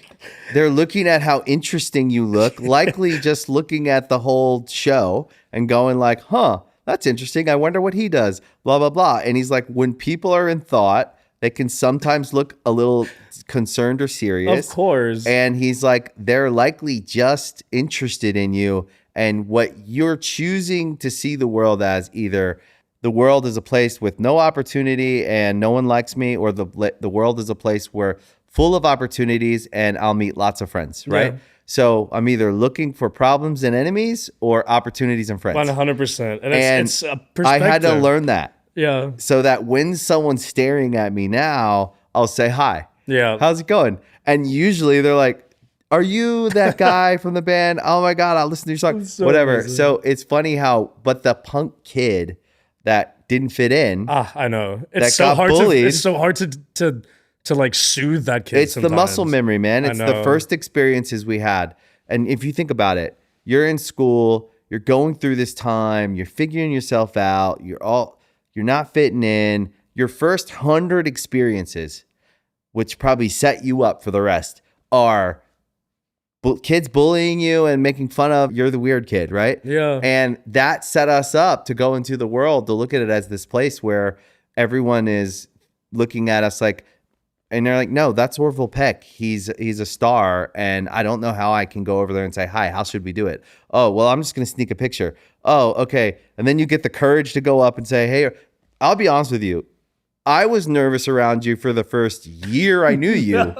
they're looking at how interesting you look, likely just looking at the whole show and going like, huh, that's interesting. I wonder what he does, blah, blah, blah." And he's like, when people are in thought, they can sometimes look a little concerned or serious.
Of course.
And he's like, they're likely just interested in you and what you're choosing to see the world as. Either the world is a place with no opportunity and no one likes me, or the world is a place where full of opportunities and I'll meet lots of friends, right?
Yeah.
So I'm either looking for problems and enemies or opportunities and friends.
100%. And it's a perspective.
I had to learn that.
Yeah.
So that when someone's staring at me now, I'll say, "Hi.
Yeah.
How's it going?" And usually they're like, "Are you that guy from the band? Oh my God, I'll listen to your song."
So
Whatever.
amazing.
So it's funny but the punk kid that didn't fit in,
I know.
that
It's so
got
hard
bullied.
it's so hard to like soothe that kid.
it's the muscle
sometimes.
memory, man.
I
It's the
know.
first experiences we had. And if you think about it, you're in school, you're going through this time, you're figuring yourself out, you're not fitting in. Your first 100 experiences, which probably set you up for the rest, are kids bullying you and making fun of you're the weird kid, right?
Yeah.
And that set us up to go into the world, to look at it as this place where everyone is looking at us like, and they're like, "No, that's Orville Peck. He's a star, and I don't know how I can go over there and say, 'Hi, how should we do it?' Oh, well, I'm just going to sneak a picture. Oh, okay." And then you get the courage to go up and say, "Hey," I'll be honest with you. I was nervous around you for the first year I knew you.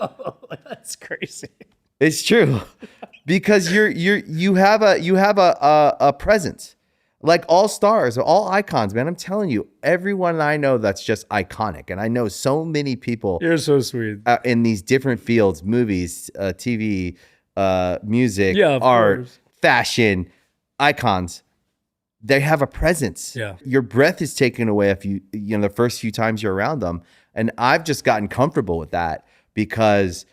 That's crazy.
It's true, because you have a presence, like all stars, all icons, man. I'm telling you, everyone I know that's just iconic, and I know so many people
You're so sweet.
in these different fields: movies, TV, music,
Yeah, of
art,
course.
fashion, icons. They have a presence.
Yeah.
Your breath is taken away if the first few times you're around them. And I've just gotten comfortable with that because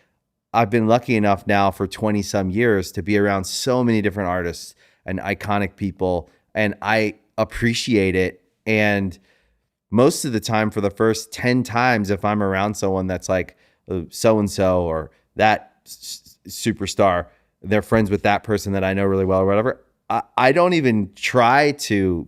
I've been lucky enough now for 20 some years to be around so many different artists and iconic people. And I appreciate it. And most of the time, for the first 10 times, if I'm around someone that's like so-and-so or that superstar, they're friends with that person that I know really well or whatever, I don't even try to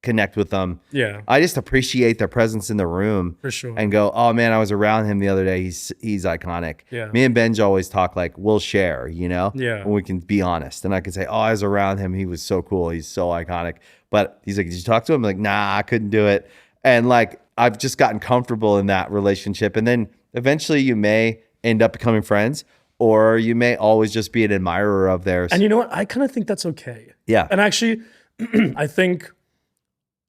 connect with them.
Yeah.
I just appreciate their presence in the room.
For sure.
And go, "Oh man, I was around him the other day. He's iconic."
Yeah.
Me and Benj always talk like we'll share,
Yeah.
and we can be honest. And I can say, "Oh, I was around him. He was so cool. He's so iconic." But he's like, "Did you talk to him?" I'm like, "Nah, I couldn't do it." And like, I've just gotten comfortable in that relationship. And then eventually you may end up becoming friends, or you may always just be an admirer of theirs.
And you know what? I kind of think that's okay.
Yeah.
And actually, I think,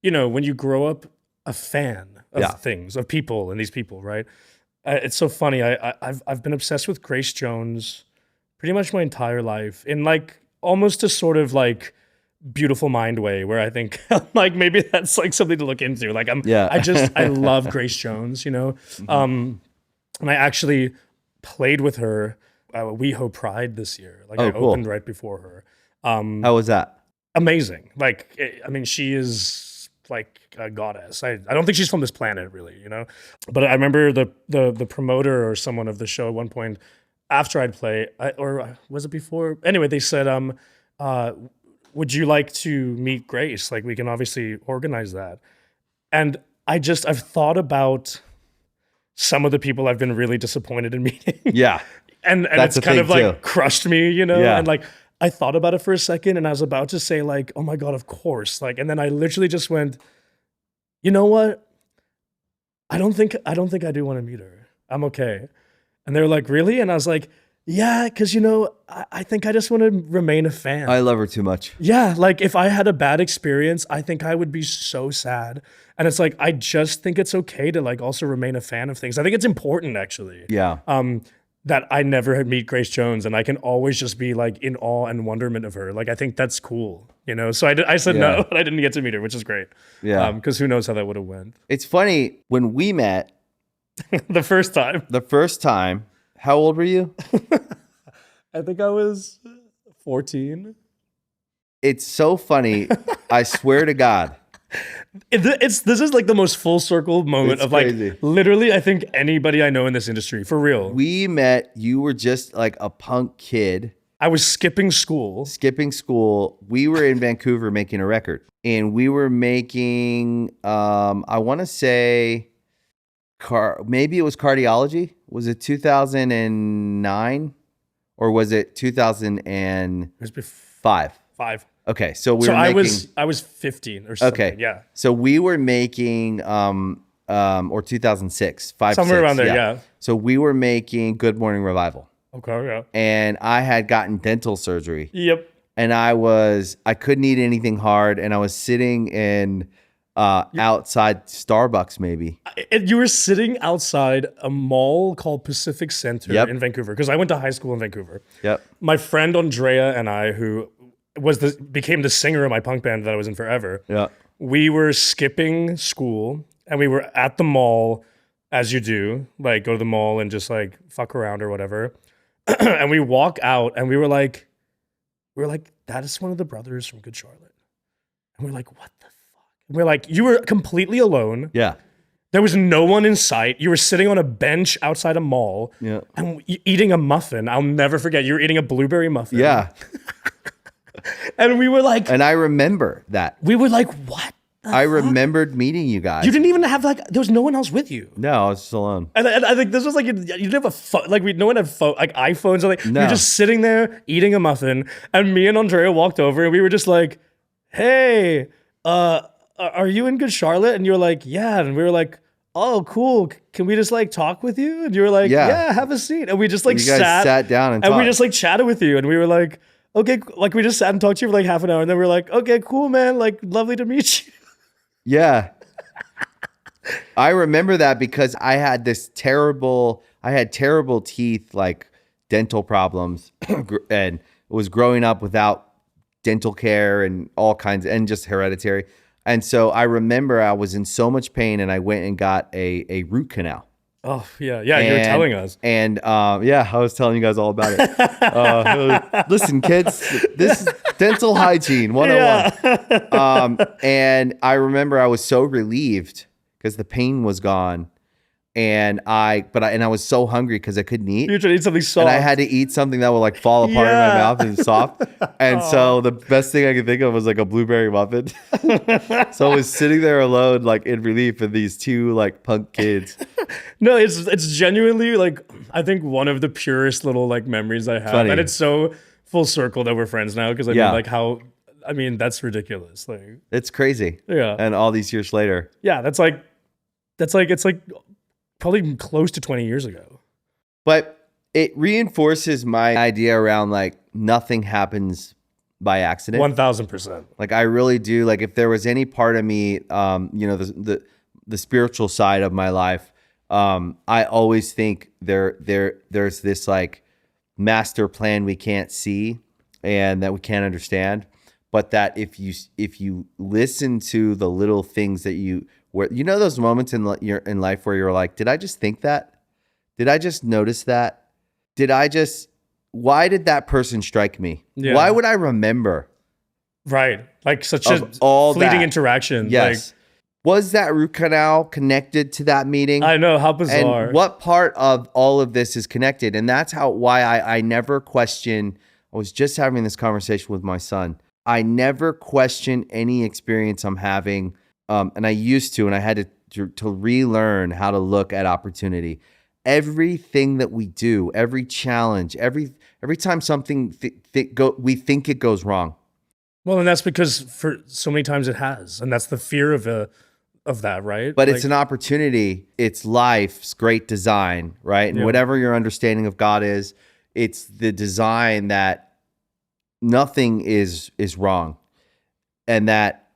when you grow up a fan of things, of people and these people, right? It's so funny. I've been obsessed with Grace Jones pretty much my entire life in like almost a sort of like beautiful mind way where I think like maybe that's like something to look into. Like I love Grace Jones, and I actually played with her WeHo Pride this year. Like I
cool.
opened right before her.
How was that?
Amazing. Like, I mean, she is like a goddess. I don't think she's from this planet really, but I remember the promoter or someone of the show at one point after I'd play, or was it before? Anyway, they said, would you like to meet Grace? Like, we can obviously organize that. And I've thought about some of the people I've been really disappointed in meeting.
Yeah.
and
That's
it's kind of like
too.
crushed me,
Yeah.
and like, I thought about it for a second and I was about to say like, oh my God, of course. Like, and then I literally just went, you know what? I don't think I do want to meet her. I'm okay. And they're like, really? And I was like, Yeah, because I think I just want to remain a fan.
I love her too much.
Yeah, like if I had a bad experience, I think I would be so sad. And it's like I just think it's okay to like also remain a fan of things. I think it's important actually.
Yeah.
That I never had meet Grace Jones and I can always just be like in awe and wonderment of her. Like I think that's cool, So I said no, and I didn't get to meet her, which is great.
Yeah.
Because who knows how that would have went.
It's funny when we met
the first time.
How old were you?
I think I was 14.
It's so funny. I swear to God.
This is like the most full circle moment
It's
of
crazy.
like literally I think anybody I know in this industry, for real.
We met, you were just like a punk kid.
I was skipping school.
We were in Vancouver making a record. And we were making, I want to say, maybe it was Cardiology. Was it 2009? Or was it 2005?
5.
Okay, so we were making...
I was 15 or something.
Okay,
yeah.
So we were making, or 2006,
Somewhere around there, yeah.
So we were making Good Morning Revival.
Okay, yeah.
And I had gotten dental surgery.
Yep.
And I couldn't eat anything hard, and I was sitting in outside Starbucks maybe.
You were sitting outside a mall called Pacific Center
Yep.
in Vancouver, because I went to high school in Vancouver.
Yep.
My friend Andrea and I, who became the singer of my punk band that I was in forever.
Yeah.
We were skipping school and we were at the mall, as you do, like go to the mall and just like fuck around or whatever. And we walk out and we were like, that is one of the brothers from Good Charlotte. And we're like, what the fuck? And we're like, you were completely alone.
Yeah.
There was no one in sight. You were sitting on a bench outside a mall and eating a muffin. I'll never forget. You were eating a blueberry muffin.
Yeah.
And we were like...
And I remember that.
We were like, what the fuck?
remembered meeting you guys.
You didn't even have like... There was no one else with you.
No, I was just alone.
And I think this was like... You didn't have a phone. Like, no one had like iPhones. Or like,
No.
You were just sitting there eating a muffin. And me and Andrea walked over and we were just like, hey, are you in Good Charlotte? And you were like, yeah. And we were like... Oh, cool. Can we just like talk with you? And you were like, yeah, have a seat. And we just like
you guys sat down and talked.
we just like chatted with you. And we were like, okay, like we just sat and talked to you for like half an hour. And then we were like, okay, cool, man. Like, lovely to meet you.
Yeah. I remember that because I had terrible teeth, like dental problems, and was growing up without dental care and all kinds, and just hereditary. And so I remember I was in so much pain and I went and got a root canal.
Oh, yeah. Yeah, you were telling us.
And I was telling you guys all about it. Listen, kids, this is dental hygiene 101. Yeah. And I remember I was so relieved because the pain was gone. And I was so hungry because I couldn't eat.
You were trying to eat something soft.
And I had to eat something that would like fall apart in my mouth and soft. And so the best thing I could think of was like a blueberry muffin. So I was sitting there alone, like in relief of these two like punk kids.
No, it's genuinely like, I think one of the purest little like memories I have.
Funny.
And it's so full circle that we're friends now. Cause that's ridiculous. Like,
it's crazy.
Yeah.
And all these years later.
Yeah. It's like probably close to 20 years ago.
But it reinforces my idea around like nothing happens by accident.
1000%.
Like I really do. Like if there was any part of me, the spiritual side of my life, I always think there's this like master plan we can't see and that we can't understand. But that if you listen to the little things that where those moments in life where you're like, did I just think that? Did I just notice that? Why did that person strike me? Yeah. Why would I remember?
Right. Like such a fleeting interaction.
Yes. Like, was that root canal connected to that meeting?
I know, how bizarre.
And what part of all of this is connected? And that's why I never question. I was just having this conversation with my son. I never question any experience I'm having. And I used to, and I had to relearn how to look at opportunity. Everything that we do, every challenge, every time something we think it goes wrong.
Well, and that's because for so many times it has, and that's the fear of that, right?
But it's an opportunity. It's life's great design, right? And whatever your understanding of God is, It's the design that nothing is wrong, and that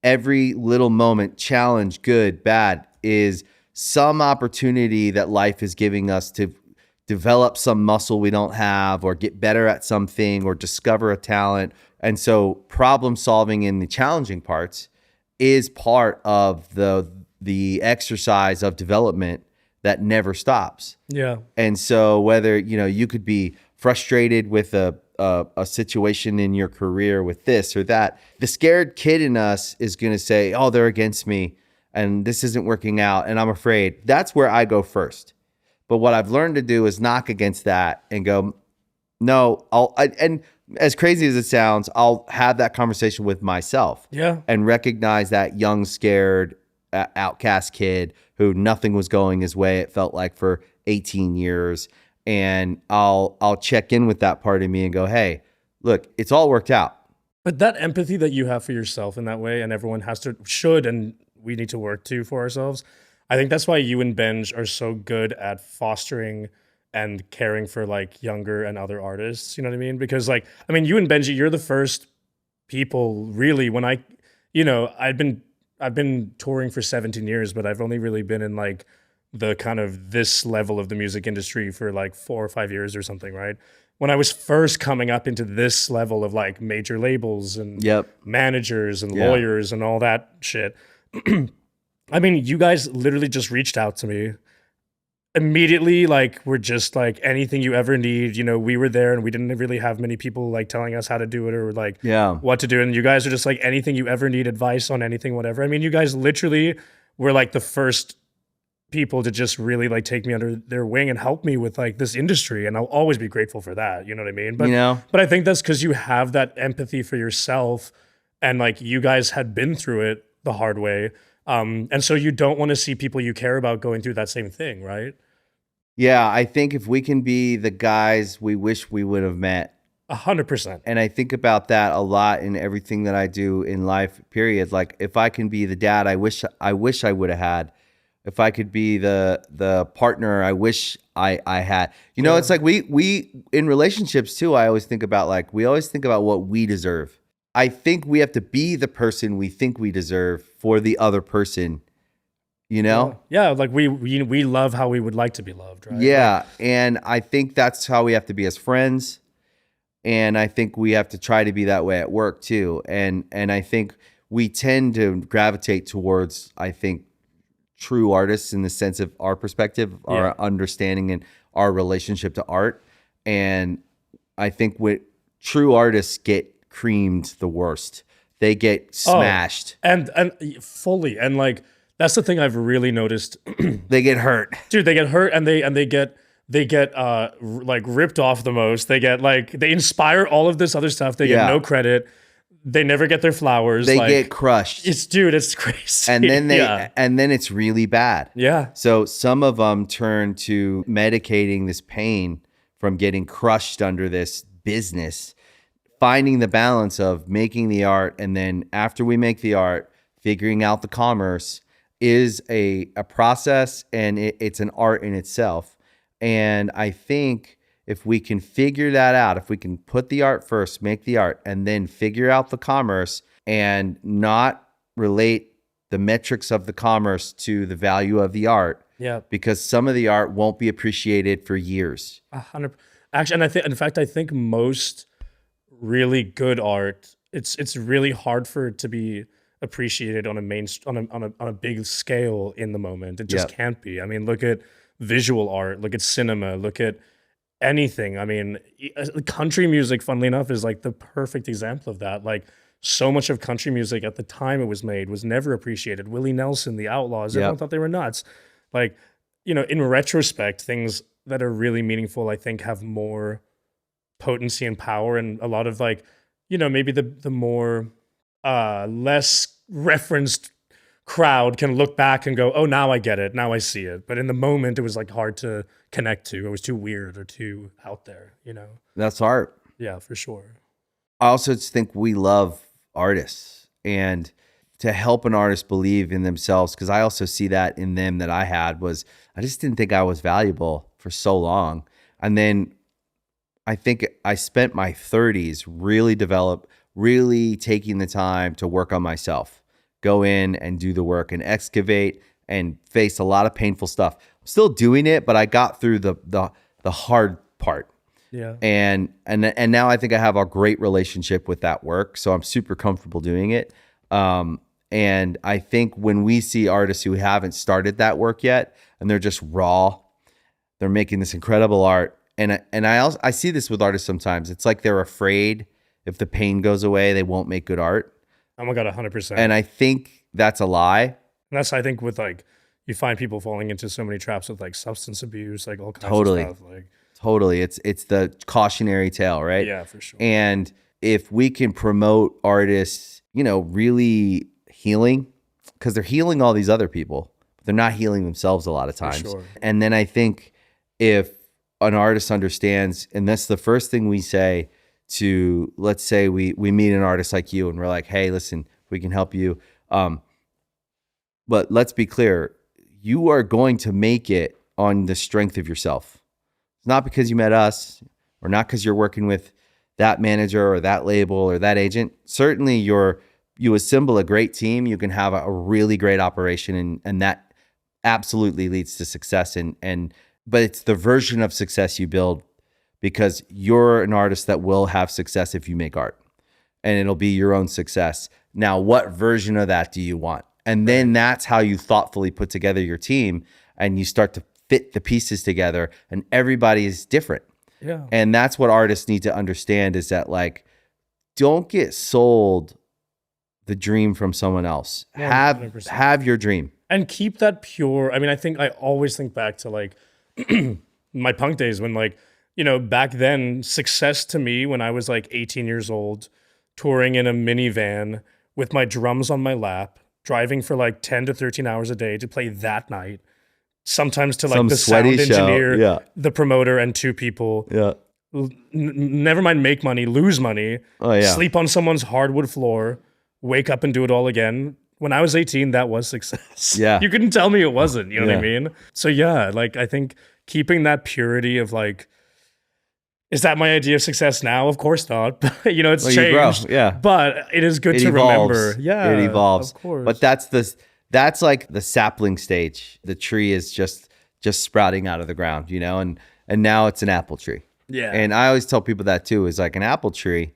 every little moment, challenge, good, bad, is some opportunity that life is giving us to develop some muscle we don't have, or get better at something, or discover a talent. And so problem solving in the challenging parts is part of the exercise of development that never stops.
Yeah.
And so whether, you could be frustrated with a situation in your career with this or that, the scared kid in us is going to say, oh, they're against me and this isn't working out and I'm afraid. That's where I go first. But what I've learned to do is knock against that and go, no, and as crazy as it sounds, I'll have that conversation with myself.
Yeah.
And recognize that young, scared, outcast kid who nothing was going his way, it felt like, for 18 years. And I'll check in with that part of me and go, hey, look, it's all worked out.
But that empathy that you have for yourself in that way, and everyone should, and we need to work to for ourselves. I think that's why you and Benj are so good at fostering and caring for like younger and other artists. You know what I mean? Because like, I mean, you and Benji, you're the first people really when I've been touring for 17 years, but I've only really been in like the kind of this level of the music industry for like 4 or 5 years or something, right? When I was first coming up into this level of like major labels and managers and lawyers and all that shit, I mean, you guys literally just reached out to me immediately. Like, we're just like, anything you ever need, we were there, and we didn't really have many people like telling us how to do it or like what to do. And you guys are just like, anything you ever need advice on, anything, whatever. I mean, you guys literally were like the first people to just really like take me under their wing and help me with like this industry. And I'll always be grateful for that. You know what I mean? But I think that's because you have that empathy for yourself, and like you guys had been through it the hard way. And so you don't want to see people you care about going through that same thing, right?
Yeah, I think if we can be the guys we wish we would have met.
100%.
And I think about that a lot in everything that I do in life, period. Like, if I can be the dad I wish I would have had, if I could be the partner I wish I had. It's like we in relationships too, I always think about what we deserve. I think we have to be the person we think we deserve for the other person,
Yeah, like we love how we would like to be loved, right?
Yeah, and I think that's how we have to be as friends, and I think we have to try to be that way at work too. And I think we tend to gravitate towards, I think, true artists in the sense of our perspective, our understanding, and our relationship to art. And I think true artists get creamed the worst. They get smashed.
And fully. And like, that's the thing I've really noticed.
They get hurt.
Dude, they get hurt, and they get like ripped off the most. They get like, they inspire all of this other stuff. They get no credit. They never get their flowers.
They get crushed.
It's crazy.
And then and then it's really bad.
Yeah.
So some of them turn to medicating this pain from getting crushed under this business, finding the balance of making the art, and then after we make the art, figuring out the commerce is a process, and it's an art in itself. And I think if we can figure that out, if we can put the art first, make the art, and then figure out the commerce and not relate the metrics of the commerce to the value of the art, because some of the art won't be appreciated for years.
100%. Actually, and I think most really good art, it's really hard for it to be appreciated on a big scale in the moment. It just can't be. I mean, look at visual art, look at cinema, look at anything. I mean, country music, funnily enough, is like the perfect example of that. Like, so much of country music at the time it was made was never appreciated. Willie Nelson, the Outlaws, everyone thought they were nuts. Like, in retrospect, things that are really meaningful, I think, have more potency and power, and a lot of like, maybe the more less referenced crowd can look back and go, oh, now I get it, now I see it. But in the moment, it was like hard to connect to. It was too weird or too out there,
That's art.
Yeah, for sure.
I also just think we love artists, and to help an artist believe in themselves, because I also see that in them that I just didn't think I was valuable for so long. And then I think I spent my 30s really taking the time to work on myself, go in and do the work and excavate and face a lot of painful stuff. I'm still doing it, but I got through the hard part.
Yeah.
And now I think I have a great relationship with that work. So I'm super comfortable doing it. And I think when we see artists who haven't started that work yet and they're just raw, they're making this incredible art. And I see this with artists sometimes. It's like they're afraid if the pain goes away, they won't make good art.
Oh my God, 100%.
And I think that's a lie.
And that's, I think, with like, you find people falling into so many traps with like substance abuse, like all kinds
Totally.
of stuff. Like,
Totally. It's the cautionary tale, right?
yeah, for sure.
And if we can promote artists, really healing, because they're healing all these other people, but they're not healing themselves a lot of times.
Sure.
And then I think if an artist understands, and that's the first thing we say to, let's say we meet an artist like you and we're like, hey, listen, we can help you. But let's be clear, you are going to make it on the strength of yourself. It's not because you met us or not because you're working with that manager or that label or that agent. Certainly you assemble a great team, you can have a really great operation and that absolutely leads to success. But it's the version of success you build because you're an artist that will have success if you make art and it'll be your own success. Now, what version of that do you want? And then that's how you thoughtfully put together your team and you start to fit the pieces together and everybody is different.
Yeah.
And that's what artists need to understand is that like, don't get sold the dream from someone else.
100%.
Have your dream.
And keep that pure. I mean, I always think back to like my punk days when like, back then success to me when I was like 18 years old, touring in a minivan with my drums on my lap, driving for like 10 to 13 hours a day to play that night. Sometimes to like
Some
the
sweaty
sound
show,
engineer,
yeah.
the promoter, and two people.
Yeah.
Never mind make money, lose money,
Oh yeah.
sleep on someone's hardwood floor, wake up and do it all again. When I was 18, that was success.
Yeah.
You couldn't tell me it wasn't, you know what I
Yeah.
mean? So yeah, like I think keeping that purity of like, is that my idea of success now? Of course not. It's
Well, you grow,
changed.
yeah.
But it is good
It
to
evolves.
remember. Yeah.
It evolves.
Of course.
But that's like the sapling stage. The tree is just sprouting out of the ground, and now it's an apple tree.
yeah.
And I always tell people that too, is like an apple tree.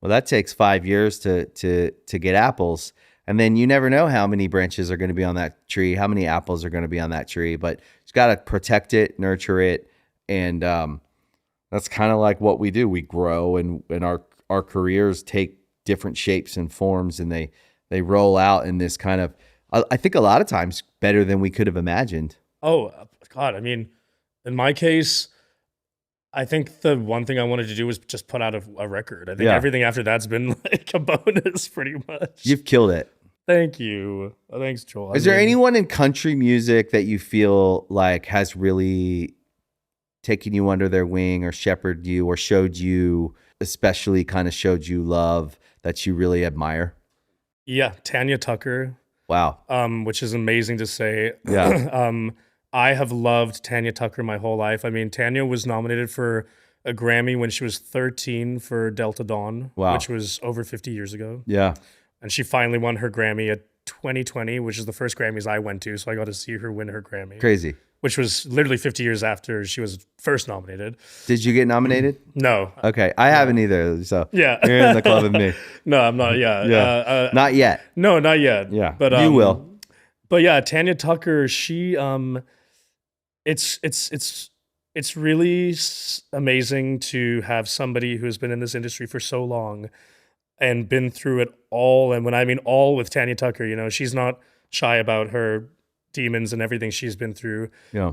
Well, that takes 5 years to get apples. And then you never know how many branches are going to be on that tree, how many apples are going to be on that tree, but you've got to protect it, nurture it. And that's kind of like what we do. We grow and our careers take different shapes and forms and they roll out in this kind of, I think a lot of times better than we could have imagined.
Oh, God. I mean, in my case, I think the one thing I wanted to do was just put out a record. I think
Yeah.
everything after that's been like a bonus pretty much.
You've killed it.
Thank you. Thanks, Joel.
Is there anyone in country music that you feel like has really taken you under their wing or shepherded you or showed you, especially kind of showed you love that you really admire?
Yeah, Tanya Tucker,
Wow.
which is amazing to say.
Yeah.
I have loved Tanya Tucker my whole life. I mean, Tanya was nominated for a Grammy when she was 13 for Delta Dawn,
Wow.
which was over 50 years ago.
Yeah.
And she finally won her Grammy at 2020, which is the first Grammys I went to. So I got to see her win her Grammy,
Crazy.
which was literally 50 years after she was first nominated.
Did you get nominated?
No.
Okay. I haven't either. So
Yeah.
you're in the club with me.
No, I'm not. Yeah.
Yeah. Not yet.
No, not yet.
Yeah.
But
you will.
But yeah, Tanya Tucker, she it's really amazing to have somebody who's been in this industry for so long and been through it all. And when I mean all with Tanya Tucker, she's not shy about her demons and everything she's been through.
Yeah.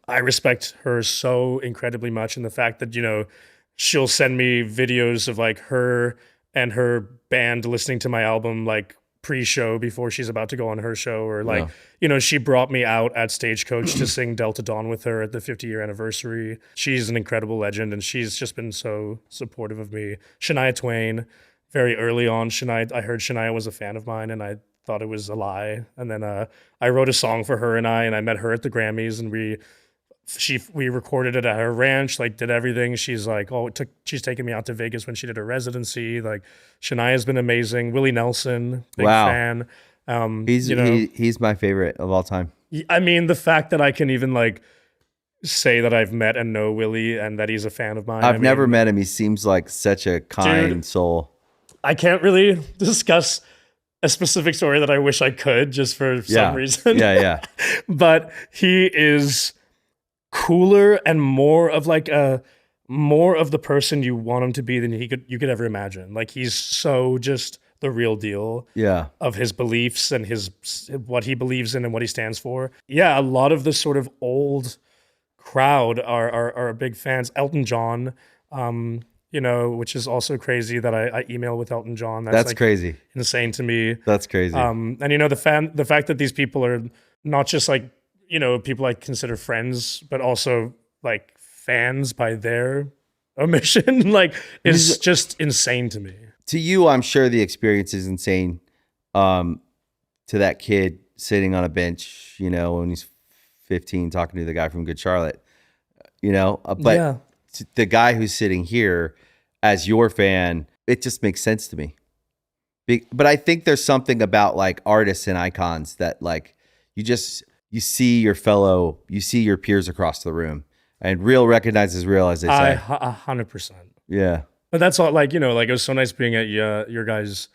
I respect her so incredibly much, and the fact that she'll send me videos of like her and her band listening to my album like pre-show before she's about to go on her show, or like she brought me out at Stagecoach to sing Delta Dawn with her at the 50-year anniversary. She's an incredible legend, and she's just been so supportive of me. Shania Twain, very early on, I heard Shania was a fan of mine, and I thought it was a lie. And then I wrote a song for her and I met her at the Grammys, and we we recorded it at her ranch, like did everything. She's like, she's taking me out to Vegas when she did her residency. Like Shania's been amazing. Willie Nelson, big fan.
He's my favorite of all time.
I mean, the fact that I can even like say that I've met and know Willie and that he's a fan of mine.
I've never met him. He seems like such a kind soul.
I can't really discuss a specific story that I wish I could just for some reason.
Yeah.
But he is cooler and more of the person you want him to be than you could ever imagine. Like he's so just the real deal of his beliefs and what he believes in and what he stands for. Yeah, a lot of the sort of old crowd are big fans. Elton John, which is also crazy that I email with Elton John. That's like
crazy.
Insane to me.
That's crazy.
And the fact that these people are not just like, people I consider friends, but also like fans by their omission, like is just insane to me.
To you, I'm sure the experience is insane. To that kid sitting on a bench, when he's 15, talking to the guy from Good Charlotte, but the guy who's sitting here as your fan, it just makes sense to me. But I think there's something about like artists and icons that like you see your peers across the room, and real recognizes real, as they say.
100%.
Yeah.
But that's all like, like it was so nice being at your guys'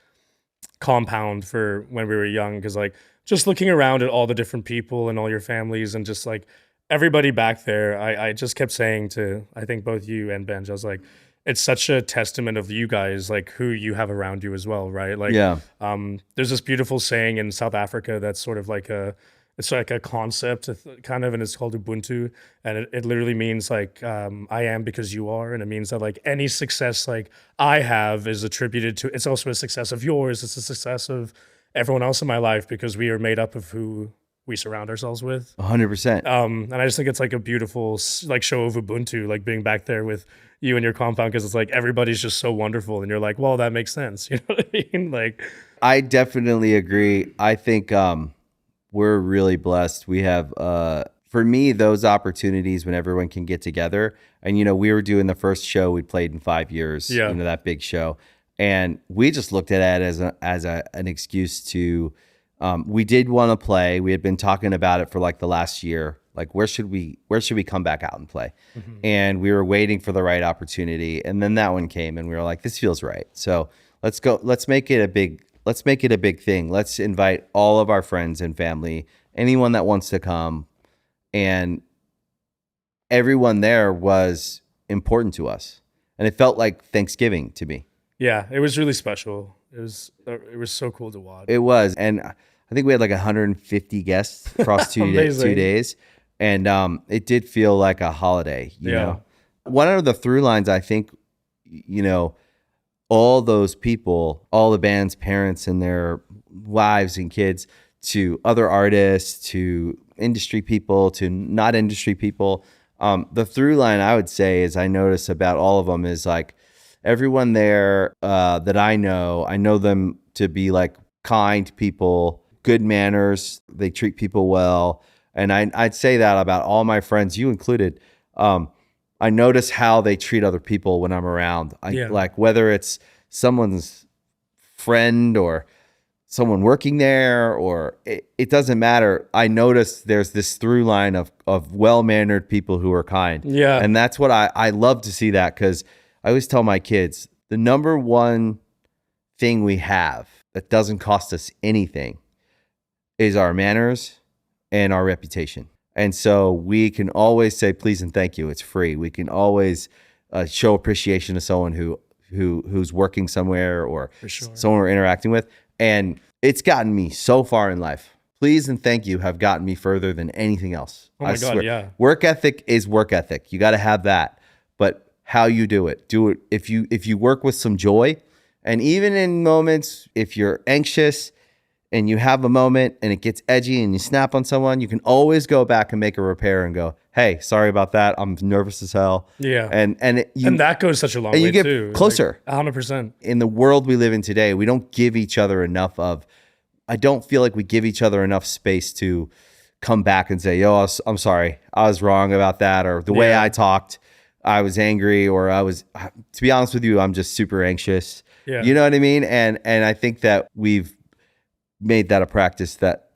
compound for when we were young. Cause like just looking around at all the different people and all your families and just like everybody back there, I just kept saying to, I think both you and Benj, I was like, it's such a testament of you guys, like who you have around you as well. Right. Like, there's this beautiful saying in South Africa that's sort of like it's like a concept kind of, and it's called Ubuntu. And it literally means like, I am because you are. And it means that like any success like I have is attributed to, it's also a success of yours. It's a success of everyone else in my life because we are made up of who we surround ourselves with.
100%.
And I just think it's like a beautiful like show of Ubuntu, like being back there with you and your compound, because it's like everybody's just so wonderful. And you're like, well, that makes sense. You know what I mean? Like,
I definitely agree. I think, we're really blessed. We have, for me, those opportunities when everyone can get together. And, we were doing the first show we played in 5 years, that big show. And we just looked at it as an excuse to, we did want to play. We had been talking about it for like the last year. Like, where should we come back out and play? Mm-hmm. And we were waiting for the right opportunity. And then that one came and we were like, this feels right. So let's go, let's make it a big thing. Let's invite all of our friends and family, anyone that wants to come. And everyone there was important to us. And it felt like Thanksgiving to me.
Yeah, it was really special. It was so cool to watch.
It was. And I think we had like 150 guests across 2 days. And it did feel like a holiday, you know. One of the through lines, I think, all those people, all the band's parents and their wives and kids, to other artists, to industry people, to not industry people. The through line I would say is I notice about all of them is like everyone there that I know them to be like kind people, good manners. They treat people well. And I'd say that about all my friends, you included. I notice how they treat other people when I'm around. Like whether it's someone's friend or someone working there, or it doesn't matter. I notice there's this through line of well-mannered people who are kind. Yeah. And that's what I love to see that, because I always tell my kids, the number one thing we have that doesn't cost us anything is our manners and our reputation. And so we can always say please and thank you. It's free. We can always show appreciation to someone who's working somewhere or someone we're interacting with. And it's gotten me so far in life. Please and thank you have gotten me further than anything else.
Oh my God, yeah.
Work ethic is work ethic. You got to have that. But how you do it if you work with some joy, and even in moments, if you're anxious and you have a moment and it gets edgy and you snap on someone, you can always go back and make a repair and go, hey, sorry about that. I'm nervous as hell. Yeah. And
that goes such a long way
you get
too.
Closer.
Like 100%.
In the world we live in today, we don't give each other enough I don't feel like we give each other enough space to come back and say, yo, I'm sorry, I was wrong about that, or the way I talked, I was angry, or to be honest with you, I'm just super anxious.
Yeah.
You know what I mean? And I think that we've made that a practice that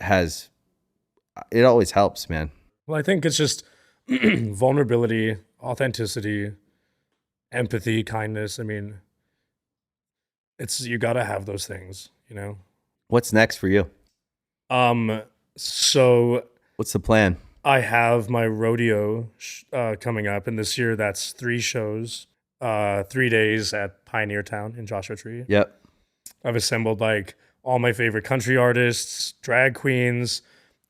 it always helps, man.
Well, I think it's just vulnerability, authenticity, empathy, kindness. I mean, you got to have those things, you know?
What's next for you?
So
What's the plan?
I have my rodeo coming up, and this year that's 3 shows, 3 days at Pioneer Town in Joshua Tree.
Yep.
I've assembled like all my favorite country artists, drag queens.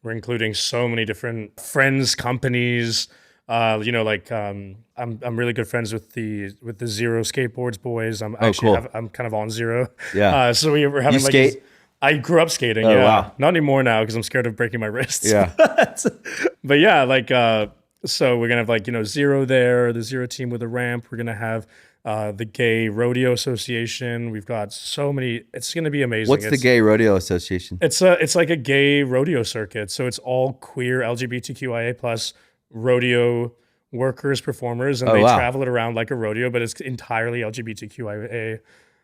We're including so many different friends, companies. I'm really good friends with the Zero Skateboards boys. I'm kind of on Zero.
Yeah.
So we're having
You skate?
I grew up skating.
Oh,
yeah.
wow.
Not anymore now because I'm scared of breaking my wrists.
Yeah.
But yeah, so we're gonna have Zero there, the Zero team with a ramp. We're gonna have the Gay Rodeo Association. We've got so many. It's gonna be amazing.
What's the Gay Rodeo Association?
It's like a gay rodeo circuit. So it's all queer LGBTQIA plus rodeo workers, performers, and they travel it around like a rodeo, but it's entirely LGBTQIA.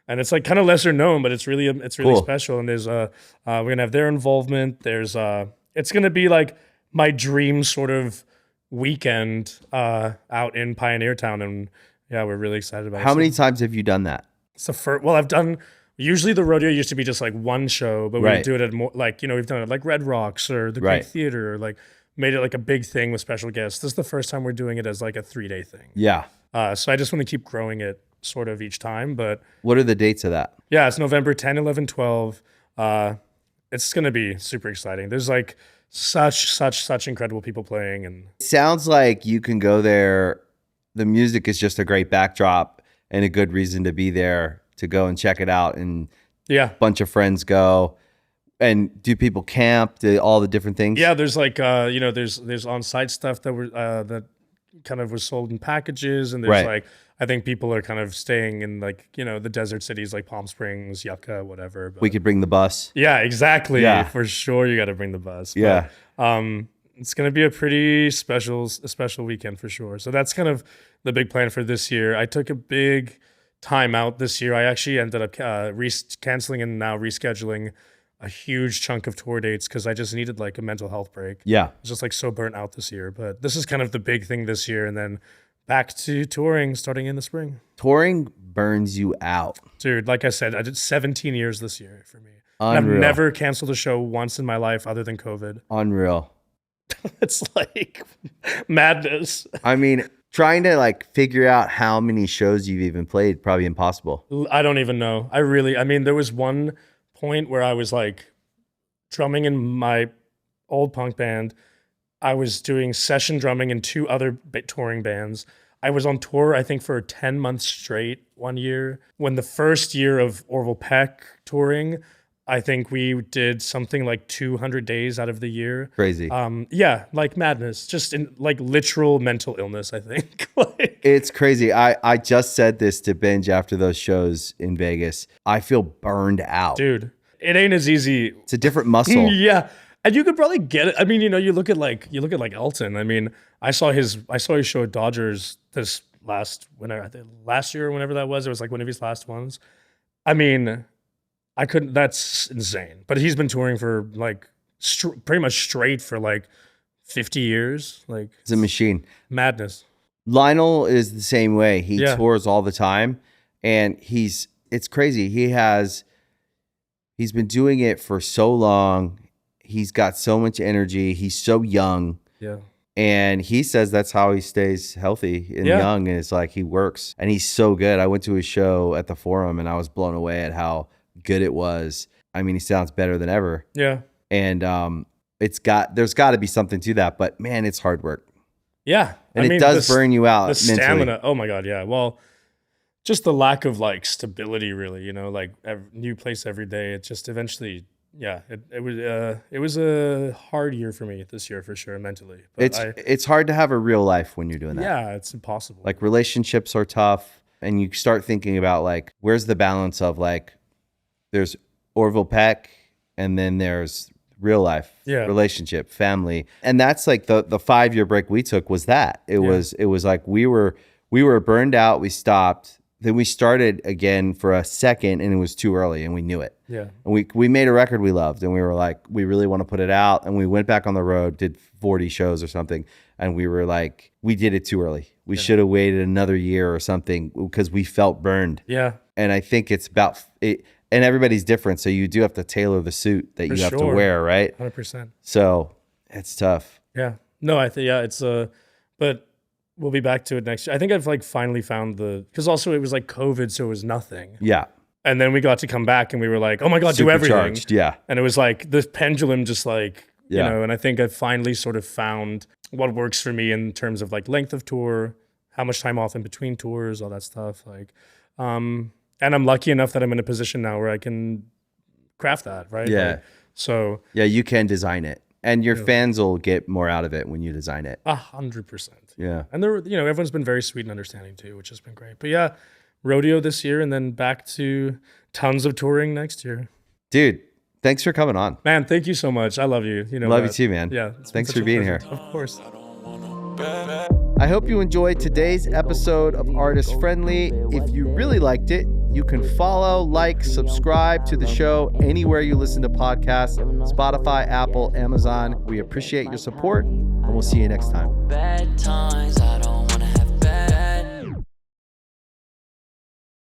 And it's like kind of lesser known, but it's really
Cool.
special. And there's we're gonna have their involvement. There's it's gonna be like my dream sort of weekend out in Pioneer Town, and yeah, we're really excited about it.
How many times have you done that?
It's the first. Well, I've done. Usually the rodeo used to be just like one show, but we
Right.
do it at more we've done it like Red Rocks or the
Right.
Greek Theater, or like made it like a big thing with special guests. This is the first time we're doing it as like a 3-day thing.
Yeah.
So I just want to keep growing it sort of each time, but
What are the dates of that?
yeah, it's November 10, 11, 12. It's going to be super exciting. There's like such incredible people playing, and
Sounds like you can go there. The music is just a great backdrop and a good reason to be there, to go and check it out. And
yeah.
a bunch of friends go. And do people camp? Do all the different things?
Yeah, there's like there's on-site stuff that kind of was sold in packages, and there's
Right.
like I think people are kind of staying in like the desert cities like Palm Springs, Yucca, whatever. But
We could bring the bus.
yeah, exactly.
Yeah.
For sure, you got to bring the bus.
Yeah.
But, it's gonna be a pretty special weekend for sure. So that's kind of the big plan for this year. I took a big time out this year. I actually ended up canceling and now rescheduling a huge chunk of tour dates because I just needed like a mental health break.
Yeah.
I was just like so burnt out this year. But this is kind of the big thing this year, and then back to touring starting in the spring.
Touring burns you out.
Dude, like I said, I did 17 years this year for me. And
Unreal.
I've never canceled a show once in my life other than COVID.
Unreal.
It's like madness.
I mean, trying to like figure out how many shows you've even played, probably impossible.
I don't even know. I mean, there was one point where I was like drumming in my old punk band. I was doing session drumming in 2 other touring bands. I was on tour, I think, for 10 months straight one year. When the first year of Orville Peck touring, I think we did something like 200 days out of the year.
Crazy.
Yeah, like madness, just in like literal mental illness, I think. Like,
It's crazy. I just said this to Benj after those shows in Vegas. I feel burned out.
dude, it ain't as easy.
It's a different muscle.
Yeah. And you could probably get it. I mean, you look at like Elton. I mean, I saw his show at Dodgers this last year or whenever that was. It was like one of his last ones. I mean, I couldn't. That's insane. But he's been touring for like pretty much straight for like 50 years. Like
It's a machine.
madness.
Lionel is the same way. He
Yeah.
tours all the time, and it's crazy. He's been doing it for so long. He's got so much energy. He's so young.
Yeah.
And he says that's how he stays healthy and
Yeah.
young. And it's like he works. And he's so good. I went to his show at the Forum and I was blown away at how good it was. I mean, he sounds better than ever.
Yeah.
And there's got to be something to that. But man, it's hard work.
Yeah.
And it does burn you out
The
mentally.
stamina. Oh my God. Yeah. Well, just the lack of like stability, really, like new place every day. It just eventually, yeah, it was a hard year for me this year for sure, mentally. But
It's hard to have a real life when you're doing that.
yeah, it's impossible.
Like relationships are tough, and you start thinking about like, where's the balance of like, there's Orville Peck, and then there's real life, relationship, family. And that's like the 5-year break we took was that. It was like we were burned out, we stopped, then we started again for a second and it was too early and we knew it.
Yeah.
And we made a record we loved and we were like, we really want to put it out. And we went back on the road, did 40 shows or something. And we were like, we did it too early. We should have waited another year or something because we felt burned.
Yeah.
And I think it's about it. And everybody's different. So you do have to tailor the suit that you have to wear, right?
100%.
So it's tough.
Yeah. No, I think, it's, but we'll be back to it next year. I think I've like finally found because also it was like COVID, so it was nothing.
Yeah.
And then we got to come back and we were like, oh my God, do everything.
Yeah.
And it was like the pendulum just like, you know, and I think I've finally sort of found what works for me in terms of like length of tour, how much time off in between tours, all that stuff. Like, and I'm lucky enough that I'm in a position now where I can craft that, right?
Yeah.
Like, so
yeah, you can design it, and your fans will get more out of it when you design it.
100%.
Yeah.
And everyone's been very sweet and understanding too, which has been great. But yeah, Rodeo this year, and then back to tons of touring next year.
Dude, thanks for coming on.
Man, thank you so much. I love you.
Love you too, man.
Yeah.
Thanks for being here.
Of course.
I hope you enjoyed today's episode of Artist Friendly. If you really liked it, you can follow, like, subscribe to the show anywhere you listen to podcasts, Spotify, Apple, Amazon. We appreciate your support, and we'll see you next time.
Bad times, I don't wanna